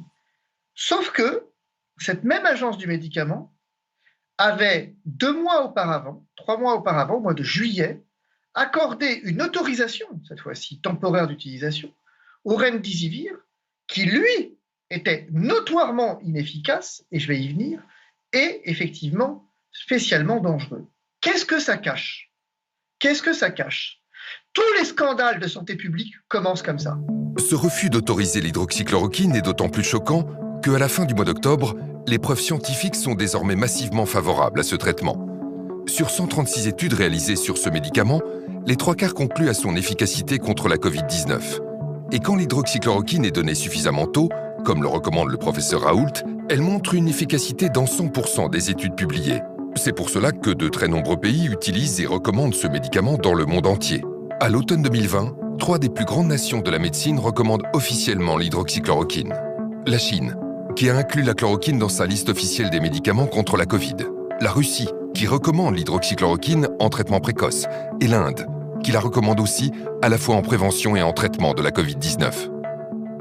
Sauf que cette même agence du médicament avait 2 mois auparavant, 3 mois auparavant, au mois de juillet, accordé une autorisation, cette fois-ci temporaire d'utilisation, au remdesivir, qui lui était notoirement inefficace, et je vais y venir, et effectivement spécialement dangereux. Qu'est-ce que ça cache? Qu'est-ce que ça cache? Tous les scandales de santé publique commencent comme ça. Ce refus d'autoriser l'hydroxychloroquine est d'autant plus choquant qu'à la fin du mois d'octobre, les preuves scientifiques sont désormais massivement favorables à ce traitement. Sur 136 études réalisées sur ce médicament, les 3/4 concluent à son efficacité contre la Covid-19. Et quand l'hydroxychloroquine est donnée suffisamment tôt, comme le recommande le professeur Raoult, elle montre une efficacité dans 100% des études publiées. C'est pour cela que de très nombreux pays utilisent et recommandent ce médicament dans le monde entier. À l'automne 2020, 3 des plus grandes nations de la médecine recommandent officiellement l'hydroxychloroquine. La Chine, qui a inclus la chloroquine dans sa liste officielle des médicaments contre la Covid. La Russie, qui recommande l'hydroxychloroquine en traitement précoce. Et l'Inde, qui la recommande aussi à la fois en prévention et en traitement de la Covid-19.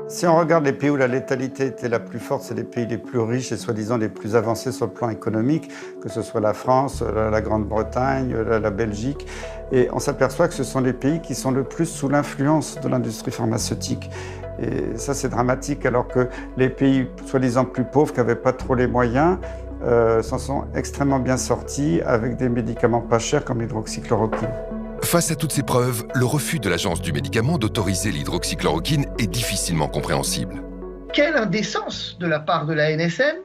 Si on regarde les pays où la létalité était la plus forte, c'est les pays les plus riches et soi-disant les plus avancés sur le plan économique, que ce soit la France, la Grande-Bretagne, la Belgique. Et on s'aperçoit que ce sont les pays qui sont le plus sous l'influence de l'industrie pharmaceutique. Et ça, c'est dramatique, alors que les pays soi-disant plus pauvres, qui n'avaient pas trop les moyens, s'en sont extrêmement bien sortis avec des médicaments pas chers comme l'hydroxychloroquine. Face à toutes ces preuves, le refus de l'Agence du médicament d'autoriser l'hydroxychloroquine est difficilement compréhensible. Quelle indécence de la part de la NSM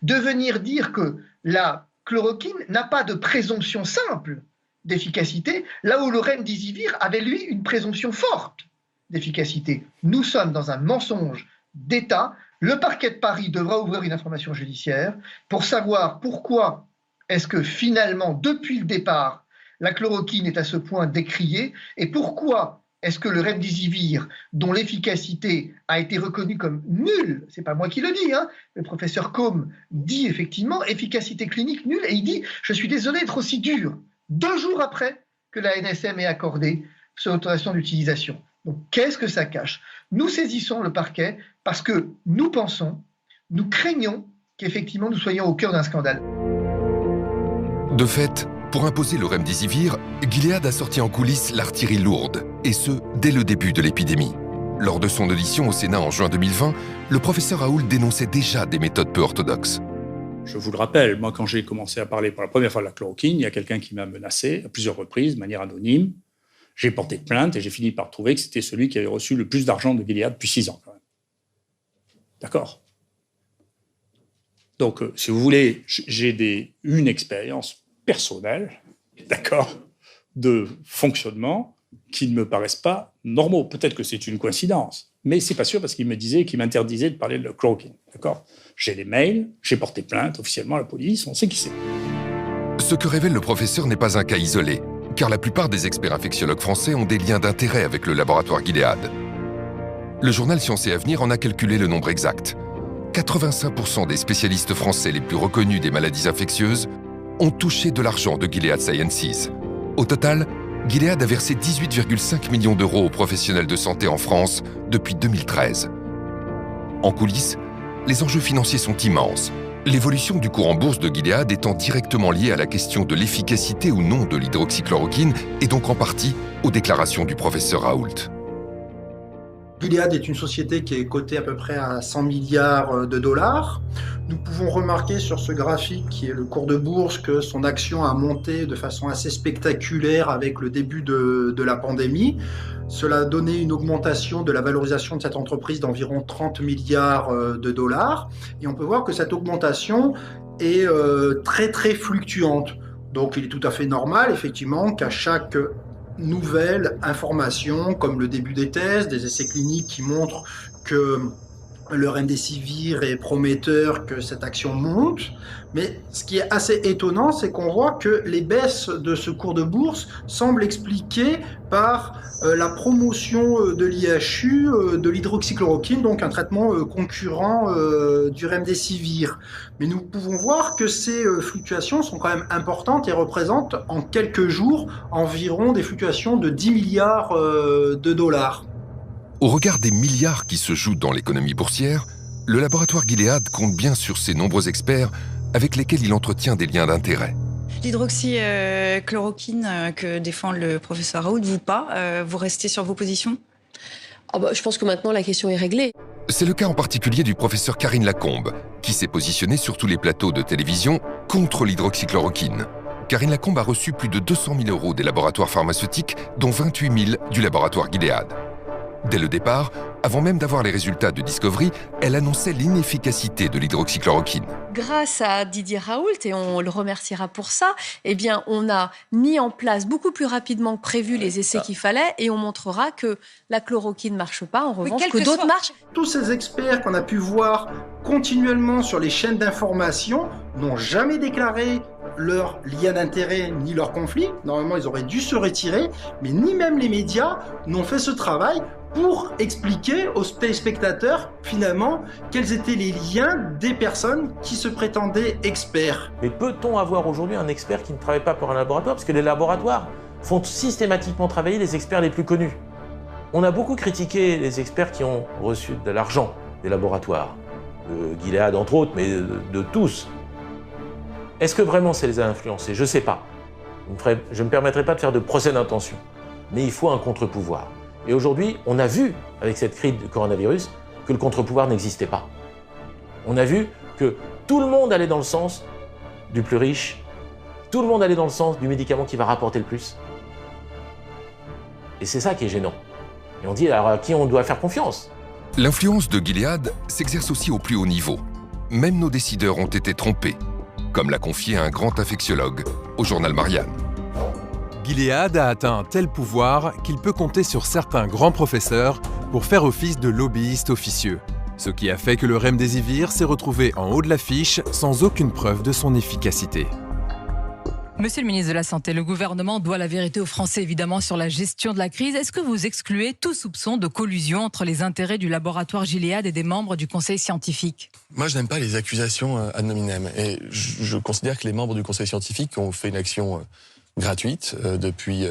de venir dire que la chloroquine n'a pas de présomption simple d'efficacité, là où le remdesivir avait, lui, une présomption forte d'efficacité. Nous sommes dans un mensonge d'État. Le parquet de Paris devra ouvrir une information judiciaire pour savoir pourquoi est-ce que finalement, depuis le départ, la chloroquine est à ce point décriée et pourquoi est-ce que le remdesivir, dont l'efficacité a été reconnue comme nulle, c'est pas moi qui le dis, hein, le professeur Combe dit effectivement efficacité clinique nulle et il dit « je suis désolé d'être aussi dur », 2 jours après que la NSM ait accordé cette autorisation d'utilisation. Donc qu'est-ce que ça cache? Nous saisissons le parquet parce que nous pensons, nous craignons qu'effectivement nous soyons au cœur d'un scandale. De fait, pour imposer le remdesivir, Gilead a sorti en coulisses l'artillerie lourde, et ce, dès le début de l'épidémie. Lors de son audition au Sénat en juin 2020, le professeur Raoult dénonçait déjà des méthodes peu orthodoxes. Je vous le rappelle, moi quand j'ai commencé à parler pour la première fois de la chloroquine, il y a quelqu'un qui m'a menacé à plusieurs reprises, de manière anonyme. J'ai porté plainte et j'ai fini par trouver que c'était celui qui avait reçu le plus d'argent de Gilead depuis 6 ans. Quand même. D'accord? Donc, si vous voulez, j'ai une expérience personnelle, d'accord, de fonctionnement qui ne me paraissent pas normaux. Peut-être que c'est une coïncidence, mais c'est pas sûr parce qu'il me disait qu'il m'interdisait de parler de la chloroquine. D'accord? J'ai les mails, j'ai porté plainte officiellement à la police, on sait qui c'est. Ce que révèle le professeur n'est pas un cas isolé, car la plupart des experts infectiologues français ont des liens d'intérêt avec le laboratoire Gilead. Le journal Science et Avenir en a calculé le nombre exact. 85% des spécialistes français les plus reconnus des maladies infectieuses ont touché de l'argent de Gilead Sciences. Au total, Gilead a versé 18,5 millions d'euros aux professionnels de santé en France depuis 2013. En coulisses, les enjeux financiers sont immenses. L'évolution du cours en bourse de Gilead étant directement liée à la question de l'efficacité ou non de l'hydroxychloroquine et donc en partie aux déclarations du professeur Raoult. Gilead est une société qui est cotée à peu près à 100 milliards de dollars. Nous pouvons remarquer sur ce graphique qui est le cours de bourse que son action a monté de façon assez spectaculaire avec le début de la pandémie. Cela a donné une augmentation de la valorisation de cette entreprise d'environ 30 milliards de dollars. Et on peut voir que cette augmentation est très très fluctuante. Donc il est tout à fait normal effectivement qu'à chaque nouvelle information, comme le début des thèses, des essais cliniques qui montrent que Le remdesivir est prometteur que cette action monte, mais ce qui est assez étonnant, c'est qu'on voit que les baisses de ce cours de bourse semblent expliquées par la promotion de l'IHU, de l'hydroxychloroquine, donc un traitement concurrent du remdesivir. Mais nous pouvons voir que ces fluctuations sont quand même importantes et représentent en quelques jours environ des fluctuations de 10 milliards de dollars. Au regard des milliards qui se jouent dans l'économie boursière, le laboratoire Gilead compte bien sur ses nombreux experts avec lesquels il entretient des liens d'intérêt. L'hydroxychloroquine que défend le professeur Raoult, vous pas, vous restez sur vos positions ? Je pense que maintenant la question est réglée. C'est le cas en particulier du professeur Karine Lacombe, qui s'est positionnée sur tous les plateaux de télévision contre l'hydroxychloroquine. Karine Lacombe a reçu plus de 200 000 € des laboratoires pharmaceutiques, dont 28 000 du laboratoire Gilead. Dès le départ, avant même d'avoir les résultats de Discovery, elle annonçait l'inefficacité de l'hydroxychloroquine. Grâce à Didier Raoult, et on le remerciera pour ça, on a mis en place beaucoup plus rapidement que prévu les essais qu'il fallait et on montrera que la chloroquine ne marche pas, en revanche, que d'autres marchent. Tous ces experts qu'on a pu voir continuellement sur les chaînes d'information n'ont jamais déclaré leur lien d'intérêt ni leur conflit. Normalement, ils auraient dû se retirer, mais ni même les médias n'ont fait ce travail pour expliquer aux téléspectateurs, finalement, quels étaient les liens des personnes qui se prétendaient experts. Mais peut-on avoir aujourd'hui un expert qui ne travaille pas pour un laboratoire? Parce que les laboratoires font systématiquement travailler les experts les plus connus. On a beaucoup critiqué les experts qui ont reçu de l'argent des laboratoires, de Gilead entre autres, mais de tous. Est-ce que vraiment ça les a influencés? Je ne sais pas. Je ne me permettrai pas de faire de procès d'intention. Mais il faut un contre-pouvoir. Et aujourd'hui, on a vu, avec cette crise du coronavirus, que le contre-pouvoir n'existait pas. On a vu que tout le monde allait dans le sens du plus riche, tout le monde allait dans le sens du médicament qui va rapporter le plus. Et c'est ça qui est gênant. Et on dit alors à qui on doit faire confiance? L'influence de Gilead s'exerce aussi au plus haut niveau. Même nos décideurs ont été trompés, comme l'a confié un grand infectiologue au journal Marianne. Gilead a atteint un tel pouvoir qu'il peut compter sur certains grands professeurs pour faire office de lobbyiste officieux. Ce qui a fait que le remdesivir s'est retrouvé en haut de l'affiche sans aucune preuve de son efficacité. Monsieur le ministre de la Santé, le gouvernement doit la vérité aux Français évidemment sur la gestion de la crise. Est-ce que vous excluez tout soupçon de collusion entre les intérêts du laboratoire Gilead et des membres du conseil scientifique? Moi, je n'aime pas les accusations ad hominem. Et je considère que les membres du conseil scientifique ont fait une action gratuite depuis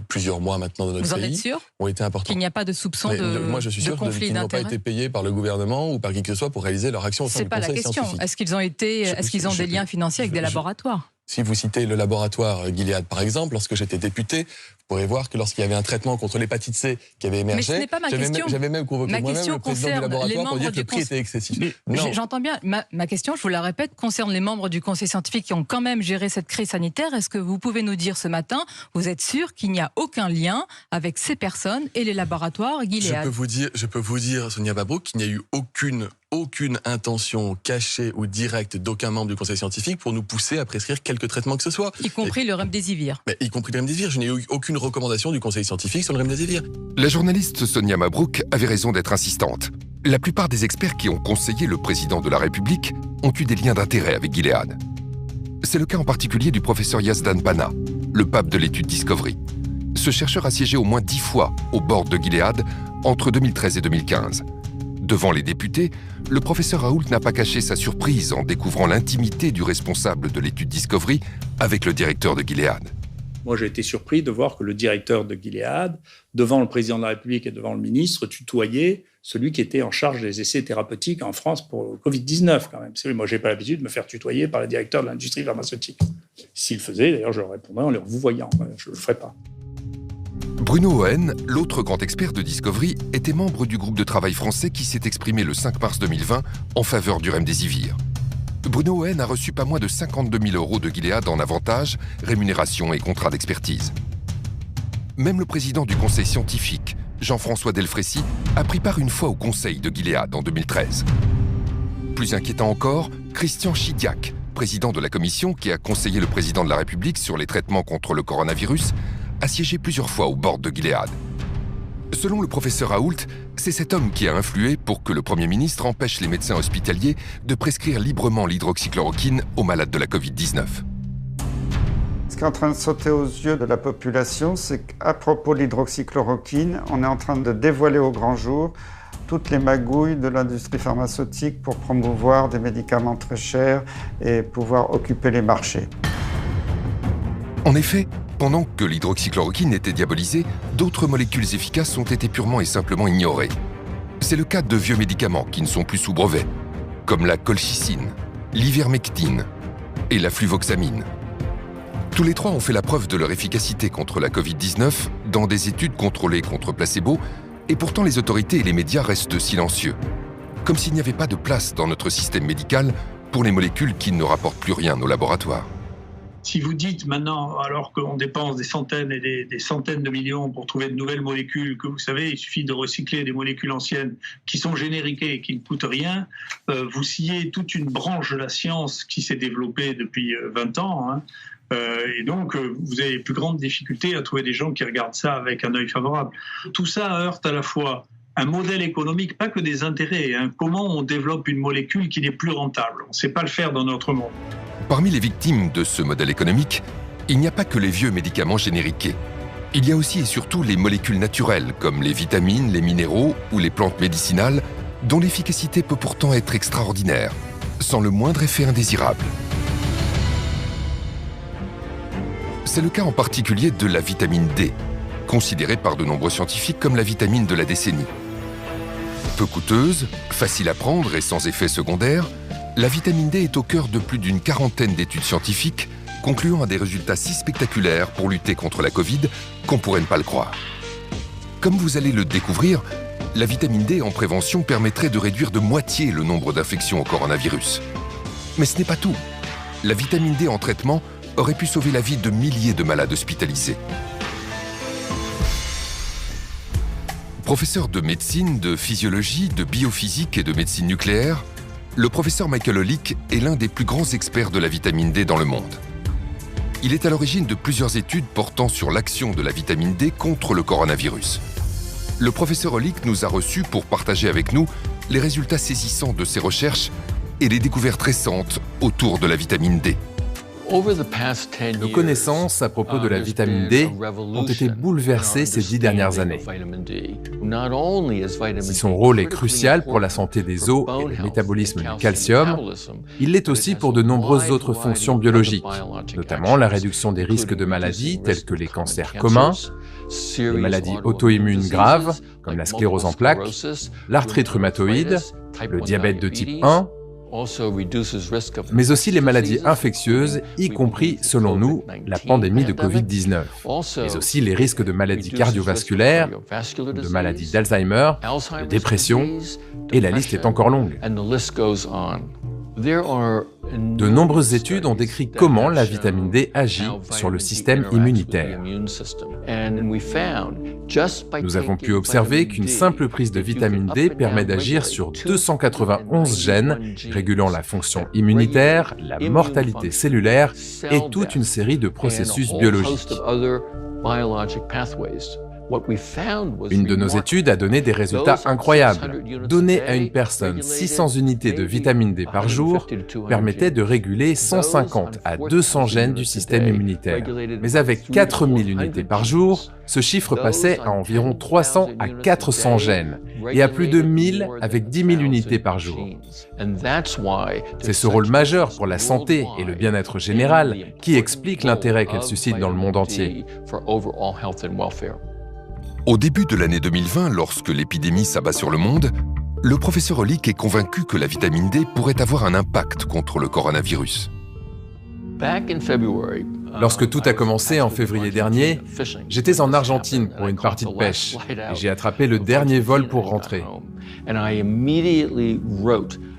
plusieurs mois maintenant dans notre pays. Vous en êtes sûr? Ont été importants. Qu'il n'y a pas de soupçon moi, je suis sûr qu'ils n'ont pas été payés par le gouvernement ou par qui que ce soit pour réaliser leur action au sein du conseil scientifique. C'est pas la question. Est-ce qu'ils ont des liens financiers avec des laboratoires? Si vous citez le laboratoire Gilead, par exemple, lorsque j'étais député, vous pourrez voir que lorsqu'il y avait un traitement contre l'hépatite C qui avait émergé, mais ce n'est pas ma question. J'avais même convoqué moi-même le président du laboratoire pour dire que le prix était excessif. J'entends bien. Ma question, je vous la répète, concerne les membres du conseil scientifique qui ont quand même géré cette crise sanitaire. Est-ce que vous pouvez nous dire ce matin, vous êtes sûr qu'il n'y a aucun lien avec ces personnes et les laboratoires Gilead? Je peux vous dire, Sonia Mabrouk, qu'il n'y a eu aucune intention cachée ou directe d'aucun membre du conseil scientifique pour nous pousser à prescrire quelque traitement que ce soit. Y compris le remdesivir. Mais y compris le remdesivir. Je n'ai eu aucune recommandation du conseil scientifique sur le remdesivir. La journaliste Sonia Mabrouk avait raison d'être insistante. La plupart des experts qui ont conseillé le président de la République ont eu des liens d'intérêt avec Gilead. C'est le cas en particulier du professeur Yazdan Pana, le pape de l'étude Discovery. Ce chercheur a siégé au moins 10 fois au board de Gilead entre 2013 et 2015. Devant les députés, le professeur Raoult n'a pas caché sa surprise en découvrant l'intimité du responsable de l'étude Discovery avec le directeur de Gilead. Moi, j'ai été surpris de voir que le directeur de Gilead, devant le président de la République et devant le ministre, tutoyait celui qui était en charge des essais thérapeutiques en France pour le Covid-19, quand même. Moi, je n'ai pas l'habitude de me faire tutoyer par le directeur de l'industrie pharmaceutique. S'il le faisait, d'ailleurs, je leur répondrais en leur vous voyant. Je ne le ferais pas. Bruno Ohen, l'autre grand expert de Discovery, était membre du groupe de travail français qui s'est exprimé le 5 mars 2020 en faveur du remdesivir. Bruno Ohen a reçu pas moins de 52 000 € de Gilead en avantages, rémunération et contrats d'expertise. Même le président du conseil scientifique, Jean-François Delfrécy, a pris part une fois au conseil de Gilead en 2013. Plus inquiétant encore, Christian Chidiac, président de la commission qui a conseillé le président de la République sur les traitements contre le coronavirus, a siégé plusieurs fois au board de Gilead. Selon le professeur Raoult, c'est cet homme qui a influé pour que le Premier ministre empêche les médecins hospitaliers de prescrire librement l'hydroxychloroquine aux malades de la Covid-19. Ce qui est en train de sauter aux yeux de la population, c'est qu'à propos de l'hydroxychloroquine, on est en train de dévoiler au grand jour toutes les magouilles de l'industrie pharmaceutique pour promouvoir des médicaments très chers et pouvoir occuper les marchés. En effet, pendant que l'hydroxychloroquine était diabolisée, d'autres molécules efficaces ont été purement et simplement ignorées. C'est le cas de vieux médicaments qui ne sont plus sous brevet, comme la colchicine, l'ivermectine et la fluvoxamine. Tous les trois ont fait la preuve de leur efficacité contre la Covid-19 dans des études contrôlées contre placebo, et pourtant les autorités et les médias restent silencieux, comme s'il n'y avait pas de place dans notre système médical pour les molécules qui ne rapportent plus rien au laboratoire. Si vous dites maintenant, alors qu'on dépense des centaines et des centaines de millions pour trouver de nouvelles molécules, que vous savez, il suffit de recycler des molécules anciennes qui sont génériquées et qui ne coûtent rien, vous sciez toute une branche de la science qui s'est développée depuis 20 ans, hein. Et donc, vous avez les plus grandes difficultés à trouver des gens qui regardent ça avec un œil favorable. Tout ça heurte à la fois un modèle économique, pas que des intérêts, hein. Comment on développe une molécule qui n'est plus rentable? On ne sait pas le faire dans notre monde. Parmi les victimes de ce modèle économique, il n'y a pas que les vieux médicaments génériqués. Il y a aussi et surtout les molécules naturelles, comme les vitamines, les minéraux ou les plantes médicinales, dont l'efficacité peut pourtant être extraordinaire, sans le moindre effet indésirable. C'est le cas en particulier de la vitamine D, considérée par de nombreux scientifiques comme la vitamine de la décennie. Peu coûteuse, facile à prendre et sans effet secondaire, la vitamine D est au cœur de plus d'une quarantaine d'études scientifiques concluant à des résultats si spectaculaires pour lutter contre la Covid qu'on pourrait ne pas le croire. Comme vous allez le découvrir, la vitamine D en prévention permettrait de réduire de moitié le nombre d'infections au coronavirus. Mais ce n'est pas tout. La vitamine D en traitement aurait pu sauver la vie de milliers de malades hospitalisés. Professeur de médecine, de physiologie, de biophysique et de médecine nucléaire, le professeur Michael Olick est l'un des plus grands experts de la vitamine D dans le monde. Il est à l'origine de plusieurs études portant sur l'action de la vitamine D contre le coronavirus. Le professeur Olick nous a reçus pour partager avec nous les résultats saisissants de ses recherches et les découvertes récentes autour de la vitamine D. Nos connaissances à propos de la vitamine D ont été bouleversées ces 10 dernières années. Si son rôle est crucial pour la santé des os et le métabolisme du calcium, il l'est aussi pour de nombreuses autres fonctions biologiques, notamment la réduction des risques de maladies telles que les cancers communs, les maladies auto-immunes graves comme la sclérose en plaques, l'arthrite rhumatoïde, le diabète de type 1, mais aussi les maladies infectieuses, y compris, selon nous, la pandémie de Covid-19, mais aussi les risques de maladies cardiovasculaires, de maladies d'Alzheimer, de dépression, et la liste est encore longue. De nombreuses études ont décrit comment la vitamine D agit sur le système immunitaire. Nous avons pu observer qu'une simple prise de vitamine D permet d'agir sur 291 gènes régulant la fonction immunitaire, la mortalité cellulaire et toute une série de processus biologiques. Une de nos études a donné des résultats incroyables. Donner à une personne 600 unités de vitamine D par jour permettait de réguler 150 à 200 gènes du système immunitaire. Mais avec 4000 unités par jour, ce chiffre passait à environ 300 à 400 gènes et à plus de 1000 avec 10 000 unités par jour. C'est ce rôle majeur pour la santé et le bien-être général qui explique l'intérêt qu'elle suscite dans le monde entier. Au début de l'année 2020, lorsque l'épidémie s'abat sur le monde, le professeur Olick est convaincu que la vitamine D pourrait avoir un impact contre le coronavirus. Lorsque tout a commencé en février dernier, j'étais en Argentine pour une partie de pêche et j'ai attrapé le dernier vol pour rentrer.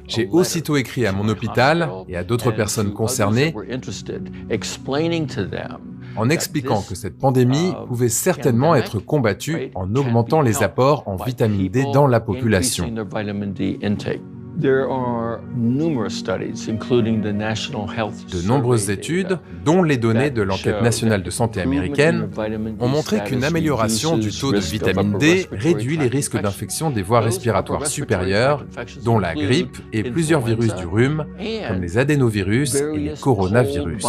J'ai aussitôt écrit à mon hôpital et à d'autres personnes concernées en expliquant que cette pandémie pouvait certainement être combattue en augmentant les apports en vitamine D dans la population. De nombreuses études, dont les données de l'enquête nationale de santé américaine, ont montré qu'une amélioration du taux de vitamine D réduit les risques d'infection des voies respiratoires supérieures, dont la grippe et plusieurs virus du rhume, comme les adénovirus et les coronavirus.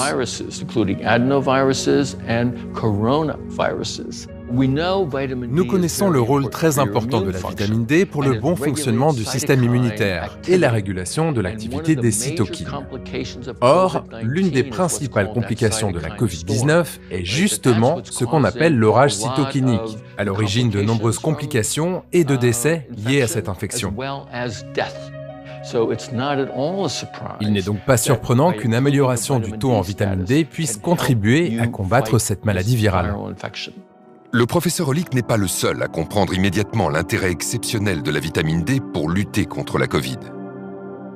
Nous connaissons le rôle très important de la vitamine D pour le bon fonctionnement du système immunitaire et la régulation de l'activité des cytokines. Or, l'une des principales complications de la Covid-19 est justement ce qu'on appelle l'orage cytokinique, à l'origine de nombreuses complications et de décès liés à cette infection. Il n'est donc pas surprenant qu'une amélioration du taux en vitamine D puisse contribuer à combattre cette maladie virale. Le professeur Hollick n'est pas le seul à comprendre immédiatement l'intérêt exceptionnel de la vitamine D pour lutter contre la Covid.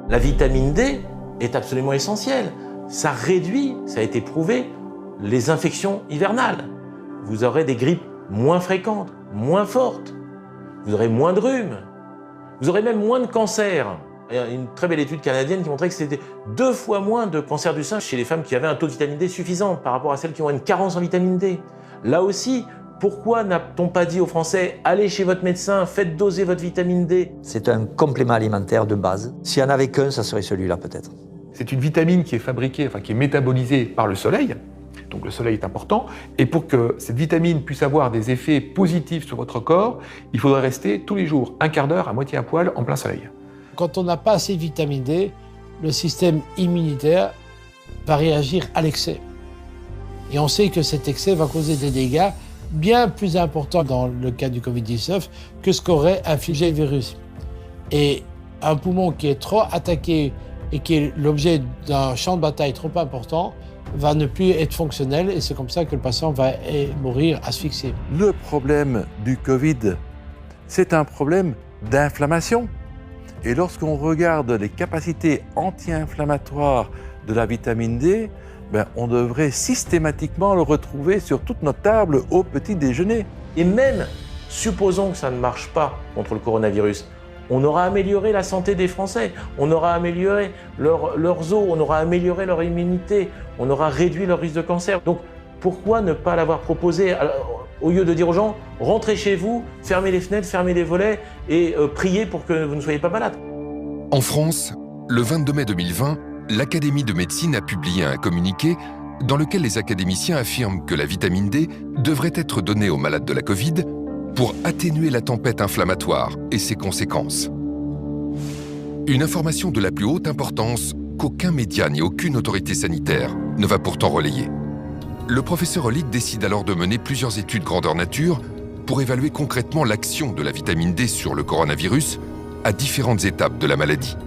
La vitamine D est absolument essentielle. Ça réduit, ça a été prouvé, les infections hivernales. Vous aurez des grippes moins fréquentes, moins fortes. Vous aurez moins de rhume. Vous aurez même moins de cancers. Il y a une très belle étude canadienne qui montrait que c'était 2 fois moins de cancer du sein chez les femmes qui avaient un taux de vitamine D suffisant par rapport à celles qui ont une carence en vitamine D. Là aussi, pourquoi n'a-t-on pas dit aux Français « Allez chez votre médecin, faites doser votre vitamine D ». C'est un complément alimentaire de base. S'il n'y en avait qu'un, ça serait celui-là peut-être. C'est une vitamine qui est fabriquée, qui est métabolisée par le soleil. Donc le soleil est important. Et pour que cette vitamine puisse avoir des effets positifs sur votre corps, il faudrait rester tous les jours, un quart d'heure à moitié à poil en plein soleil. Quand on n'a pas assez de vitamine D, le système immunitaire va réagir à l'excès. Et on sait que cet excès va causer des dégâts bien plus importants dans le cas du Covid-19 que ce qu'aurait infligé le virus. Et un poumon qui est trop attaqué et qui est l'objet d'un champ de bataille trop important va ne plus être fonctionnel et c'est comme ça que le patient va mourir asphyxié. Le problème du Covid, c'est un problème d'inflammation. Et lorsqu'on regarde les capacités anti-inflammatoires de la vitamine D, on devrait systématiquement le retrouver sur toute notre table au petit déjeuner. Et même, supposons que ça ne marche pas contre le coronavirus, on aura amélioré la santé des Français, on aura amélioré leurs os, on aura amélioré leur immunité, on aura réduit leur risque de cancer. Donc pourquoi ne pas l'avoir proposé au lieu de dire aux gens « rentrez chez vous, fermez les fenêtres, fermez les volets et priez pour que vous ne soyez pas malade ». En France, le 22 mai 2020, l'Académie de médecine a publié un communiqué dans lequel les académiciens affirment que la vitamine D devrait être donnée aux malades de la Covid pour atténuer la tempête inflammatoire et ses conséquences. Une information de la plus haute importance qu'aucun média ni aucune autorité sanitaire ne va pourtant relayer. Le professeur Hollick décide alors de mener plusieurs études grandeur nature pour évaluer concrètement l'action de la vitamine D sur le coronavirus à différentes étapes de la maladie.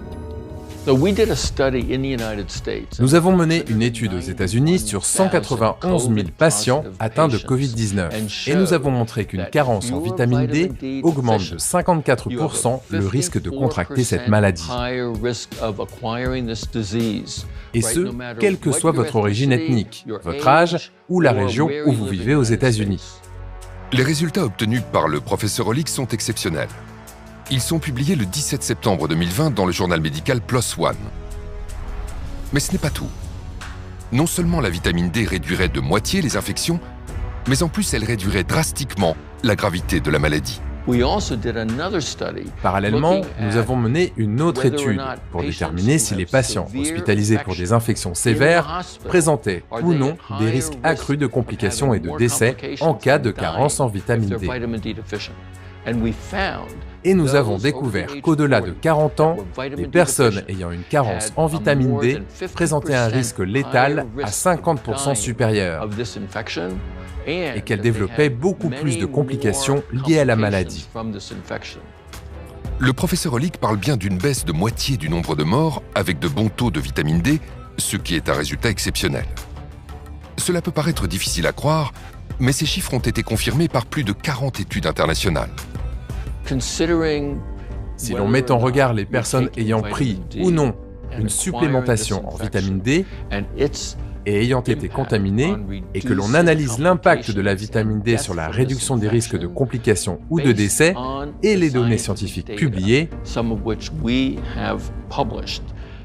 Nous avons mené une étude aux États-Unis sur 191 000 patients atteints de Covid-19 et nous avons montré qu'une carence en vitamine D augmente de 54% le risque de contracter cette maladie. Et ce, quelle que soit votre origine ethnique, votre âge ou la région où vous vivez aux États-Unis. Les résultats obtenus par le professeur Hollick sont exceptionnels. Ils sont publiés le 17 septembre 2020 dans le journal médical PLOS ONE. Mais ce n'est pas tout. Non seulement la vitamine D réduirait de moitié les infections, mais en plus elle réduirait drastiquement la gravité de la maladie. Parallèlement, nous avons mené une autre étude pour déterminer si les patients hospitalisés pour des infections sévères présentaient ou non des risques accrus de complications et de décès en cas de carence en vitamine D. Et nous avons découvert qu'au-delà de 40 ans, les personnes ayant une carence en vitamine D présentaient un risque létal à 50% supérieur et qu'elles développaient beaucoup plus de complications liées à la maladie. Le professeur Hollick parle bien d'une baisse de moitié du nombre de morts avec de bons taux de vitamine D, ce qui est un résultat exceptionnel. Cela peut paraître difficile à croire, mais ces chiffres ont été confirmés par plus de 40 études internationales. Si l'on met en regard les personnes ayant pris ou non une supplémentation en vitamine D et ayant été contaminés, et que l'on analyse l'impact de la vitamine D sur la réduction des risques de complications ou de décès, et les données scientifiques publiées,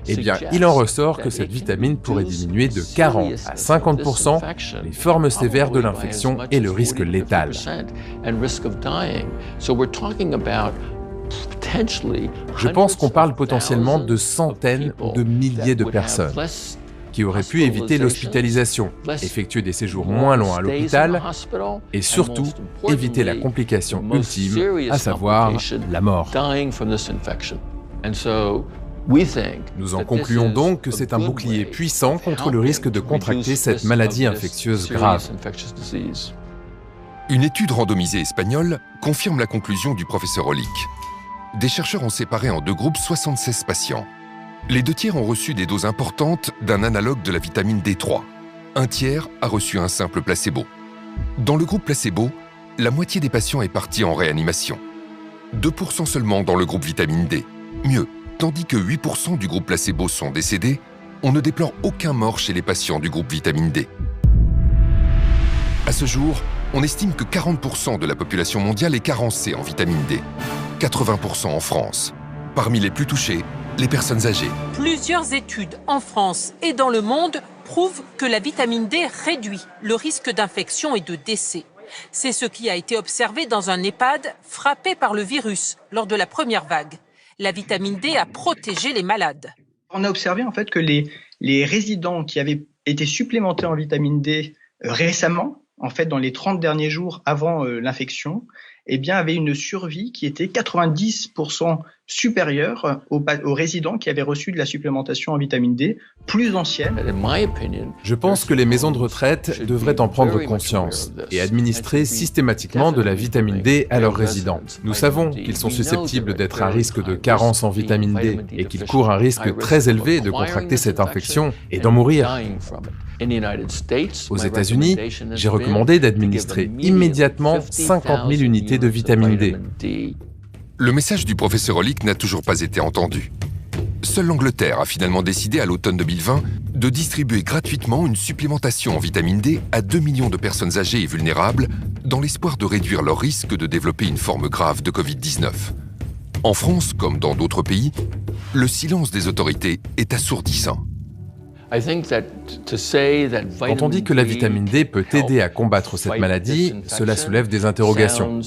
eh bien, il en ressort que cette vitamine pourrait diminuer de 40 à 50% les formes sévères de l'infection et le risque létal. Je pense qu'on parle potentiellement de centaines ou de milliers de personnes qui auraient pu éviter l'hospitalisation, effectuer des séjours moins longs à l'hôpital et surtout éviter la complication ultime, à savoir la mort. Nous en concluons donc que c'est un bouclier puissant contre le risque de contracter cette maladie infectieuse grave. Une étude randomisée espagnole confirme la conclusion du professeur Hollick. Des chercheurs ont séparé en deux groupes 76 patients. Les 2 tiers ont reçu des doses importantes d'un analogue de la vitamine D3. Un tiers a reçu un simple placebo. Dans le groupe placebo, la moitié des patients est partie en réanimation. 2% seulement dans le groupe vitamine D. Mieux, tandis que 8% du groupe placebo sont décédés, on ne déplore aucun mort chez les patients du groupe vitamine D. À ce jour, on estime que 40% de la population mondiale est carencée en vitamine D. 80% en France. Parmi les plus touchés, les personnes âgées. Plusieurs études en France et dans le monde prouvent que la vitamine D réduit le risque d'infection et de décès. C'est ce qui a été observé dans un EHPAD frappé par le virus lors de la première vague. La vitamine D a protégé les malades. On a observé en fait que les résidents qui avaient été supplémentés en vitamine D récemment, en fait dans les 30 derniers jours avant l'infection, eh bien, avaient une survie qui était 90% supérieure aux résidents qui avaient reçu de la supplémentation en vitamine D plus ancienne. Je pense que les maisons de retraite devraient en prendre conscience et administrer systématiquement de la vitamine D à leurs résidents. Nous savons qu'ils sont susceptibles d'être à risque de carence en vitamine D et qu'ils courent un risque très élevé de contracter cette infection et d'en mourir. Aux États-Unis, j'ai recommandé d'administrer immédiatement 50 000 unités de vitamine D. Le message du professeur Hollick n'a toujours pas été entendu. Seule l'Angleterre a finalement décidé à l'automne 2020 de distribuer gratuitement une supplémentation en vitamine D à 2 millions de personnes âgées et vulnérables dans l'espoir de réduire leur risque de développer une forme grave de Covid-19. En France, comme dans d'autres pays, le silence des autorités est assourdissant. Quand on dit que la vitamine D peut aider à combattre cette maladie, cela soulève des interrogations.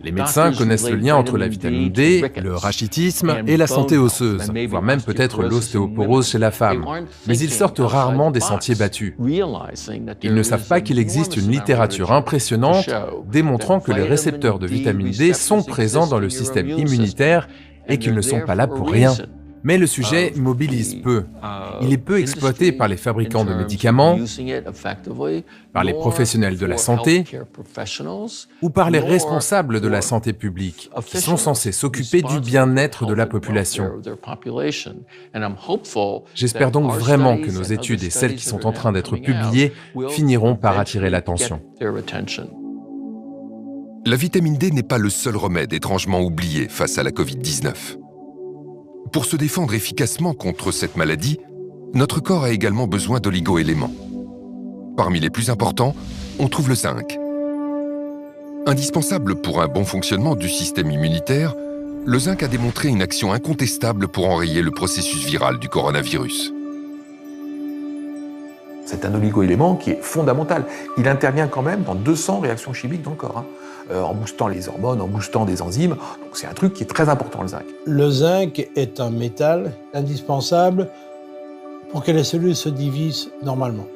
Les médecins connaissent le lien entre la vitamine D, le rachitisme et la santé osseuse, voire même peut-être l'ostéoporose chez la femme. Mais ils sortent rarement des sentiers battus. Ils ne savent pas qu'il existe une littérature impressionnante démontrant que les récepteurs de vitamine D sont présents dans le système immunitaire et qu'ils ne sont pas là pour rien. Mais le sujet mobilise peu. Il est peu exploité par les fabricants de médicaments, par les professionnels de la santé ou par les responsables de la santé publique, qui sont censés s'occuper du bien-être de la population. J'espère donc vraiment que nos études et celles qui sont en train d'être publiées finiront par attirer l'attention. La vitamine D n'est pas le seul remède étrangement oublié face à la Covid-19. Pour se défendre efficacement contre cette maladie, notre corps a également besoin d'oligo-éléments. Parmi les plus importants, on trouve le zinc. Indispensable pour un bon fonctionnement du système immunitaire, le zinc a démontré une action incontestable pour enrayer le processus viral du coronavirus. C'est un oligo-élément qui est fondamental. Il intervient quand même dans 200 réactions chimiques dans le corps, en boostant les hormones, en boostant des enzymes. Donc c'est un truc qui est très important, le zinc. Le zinc est un métal indispensable pour que les cellules se divisent normalement.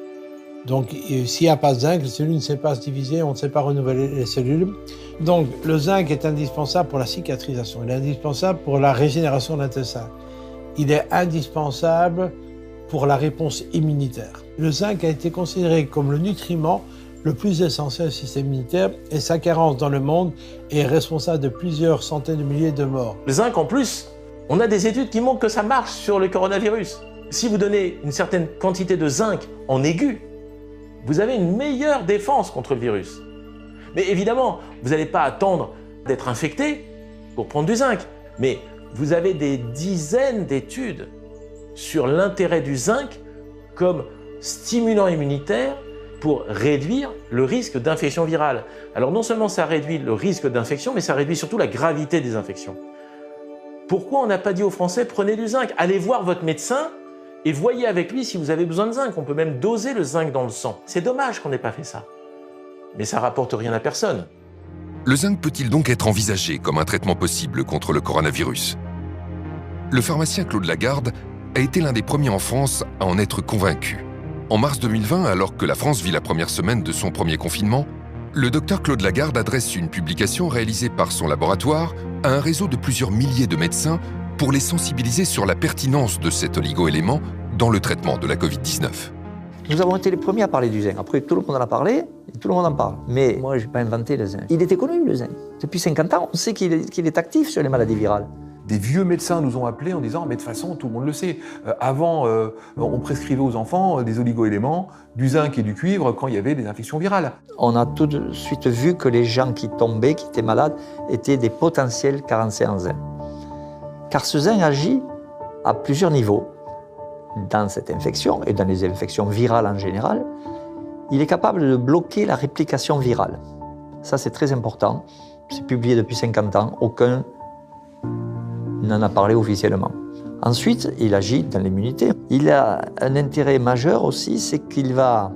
Donc s'il n'y a pas de zinc, les cellules ne savent pas se diviser, on ne sait pas renouveler les cellules. Donc le zinc est indispensable pour la cicatrisation, il est indispensable pour la régénération de l'intestin. Il est indispensable pour la réponse immunitaire. Le zinc a été considéré comme le nutriment le plus essentiel au système immunitaire et sa carence dans le monde est responsable de plusieurs centaines de milliers de morts. Le zinc, en plus, on a des études qui montrent que ça marche sur le coronavirus. Si vous donnez une certaine quantité de zinc en aigu, vous avez une meilleure défense contre le virus. Mais évidemment, vous n'allez pas attendre d'être infecté pour prendre du zinc. Mais vous avez des dizaines d'études sur l'intérêt du zinc comme stimulant immunitaire pour réduire le risque d'infection virale. Alors non seulement ça réduit le risque d'infection, mais ça réduit surtout la gravité des infections. Pourquoi on n'a pas dit aux Français, prenez du zinc, allez voir votre médecin et voyez avec lui si vous avez besoin de zinc. On peut même doser le zinc dans le sang. C'est dommage qu'on n'ait pas fait ça. Mais ça rapporte rien à personne. Le zinc peut-il donc être envisagé comme un traitement possible contre le coronavirus? Le pharmacien Claude Lagarde a été l'un des premiers en France à en être convaincu. En mars 2020, alors que la France vit la première semaine de son premier confinement, le docteur Claude Lagarde adresse une publication réalisée par son laboratoire à un réseau de plusieurs milliers de médecins pour les sensibiliser sur la pertinence de cet oligo-élément dans le traitement de la Covid-19. Nous avons été les premiers à parler du zinc. Après, tout le monde en a parlé, et tout le monde en parle. Mais moi, je n'ai pas inventé le zinc. Il était connu, le zinc. Depuis 50 ans, on sait qu'il est actif sur les maladies virales. Des vieux médecins nous ont appelés en disant « mais de toute façon, tout le monde le sait. Avant, on prescrivait aux enfants des oligo-éléments, du zinc et du cuivre quand il y avait des infections virales. » On a tout de suite vu que les gens qui tombaient, qui étaient malades, étaient des potentiels carencés en zinc. Car ce zinc agit à plusieurs niveaux. Dans cette infection, et dans les infections virales en général, il est capable de bloquer la réplication virale. Ça, c'est très important. C'est publié depuis 50 ans. Aucun n'en a parlé officiellement. Ensuite, il agit dans l'immunité. Il a un intérêt majeur aussi, c'est qu'il va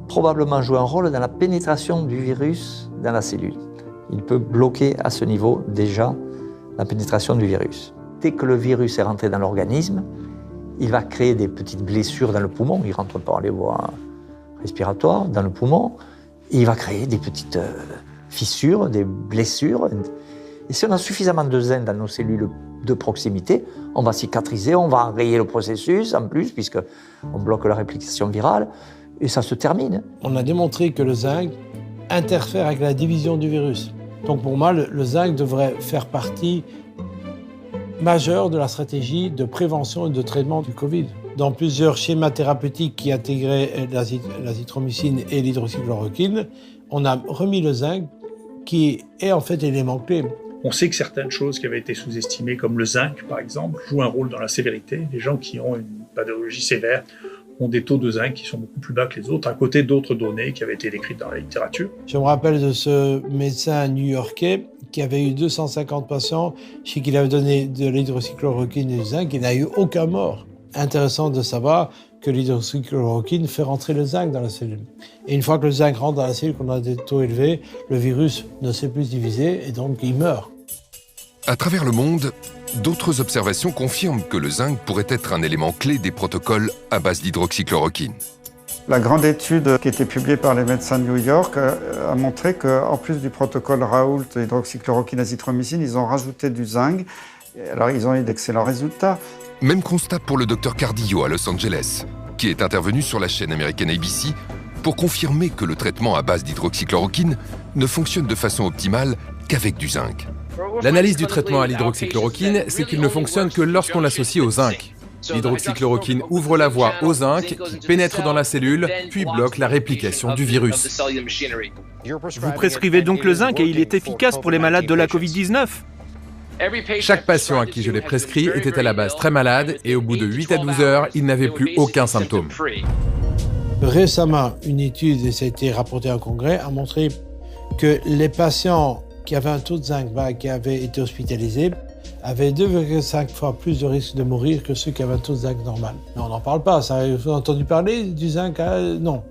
probablement jouer un rôle dans la pénétration du virus dans la cellule. Il peut bloquer à ce niveau déjà la pénétration du virus. Dès que le virus est rentré dans l'organisme, il va créer des petites blessures dans le poumon. Il rentre par les voies respiratoires dans le poumon. Et il va créer des petites fissures, des blessures. Et si on a suffisamment de zinc dans nos cellules de proximité, on va cicatriser, on va enrayer le processus en plus, puisqu'on bloque la réplication virale. Et ça se termine. On a démontré que le zinc interfère avec la division du virus. Donc pour moi, le zinc devrait faire partie majeure de la stratégie de prévention et de traitement du Covid. Dans plusieurs schémas thérapeutiques qui intégraient l'azithromycine et l'hydroxychloroquine, on a remis le zinc qui est en fait l'élément clé. On sait que certaines choses qui avaient été sous-estimées, comme le zinc par exemple, jouent un rôle dans la sévérité. Les gens qui ont une pathologie sévère ont des taux de zinc qui sont beaucoup plus bas que les autres, à côté d'autres données qui avaient été décrites dans la littérature. Je me rappelle de ce médecin new-yorkais qui avait eu 250 patients chez qui il avait donné de l'hydroxychloroquine et du zinc, il n'a eu aucun mort. Intéressant de savoir que l'hydroxychloroquine fait rentrer le zinc dans la cellule. Et une fois que le zinc rentre dans la cellule, qu'on a des taux élevés, le virus ne sait plus se diviser et donc il meurt. À travers le monde, d'autres observations confirment que le zinc pourrait être un élément clé des protocoles à base d'hydroxychloroquine. La grande étude qui a été publiée par les médecins de New York a montré qu'en plus du protocole Raoult, hydroxychloroquine, azithromycine, ils ont rajouté du zinc. Alors ils ont eu d'excellents résultats. Même constat pour le docteur Cardillo à Los Angeles, qui est intervenu sur la chaîne américaine ABC pour confirmer que le traitement à base d'hydroxychloroquine ne fonctionne de façon optimale qu'avec du zinc. L'analyse du traitement à l'hydroxychloroquine, c'est qu'il ne fonctionne que lorsqu'on l'associe au zinc. L'hydroxychloroquine ouvre la voie au zinc, qui pénètre dans la cellule, puis bloque la réplication du virus. Vous prescrivez donc le zinc et il est efficace pour les malades de la Covid-19 ? Chaque patient à qui je l'ai prescrit était à la base très malade et au bout de 8 à 12 heures, il n'avait plus aucun symptôme. Récemment, une étude, et ça a été rapporté en congrès, a montré que les patients qui avaient un taux de zinc bas, qui avaient été hospitalisés, avaient 2,5 fois plus de risque de mourir que ceux qui avaient un taux de zinc normal. Mais on n'en parle pas, ça, vous avez entendu parler du zinc? Non.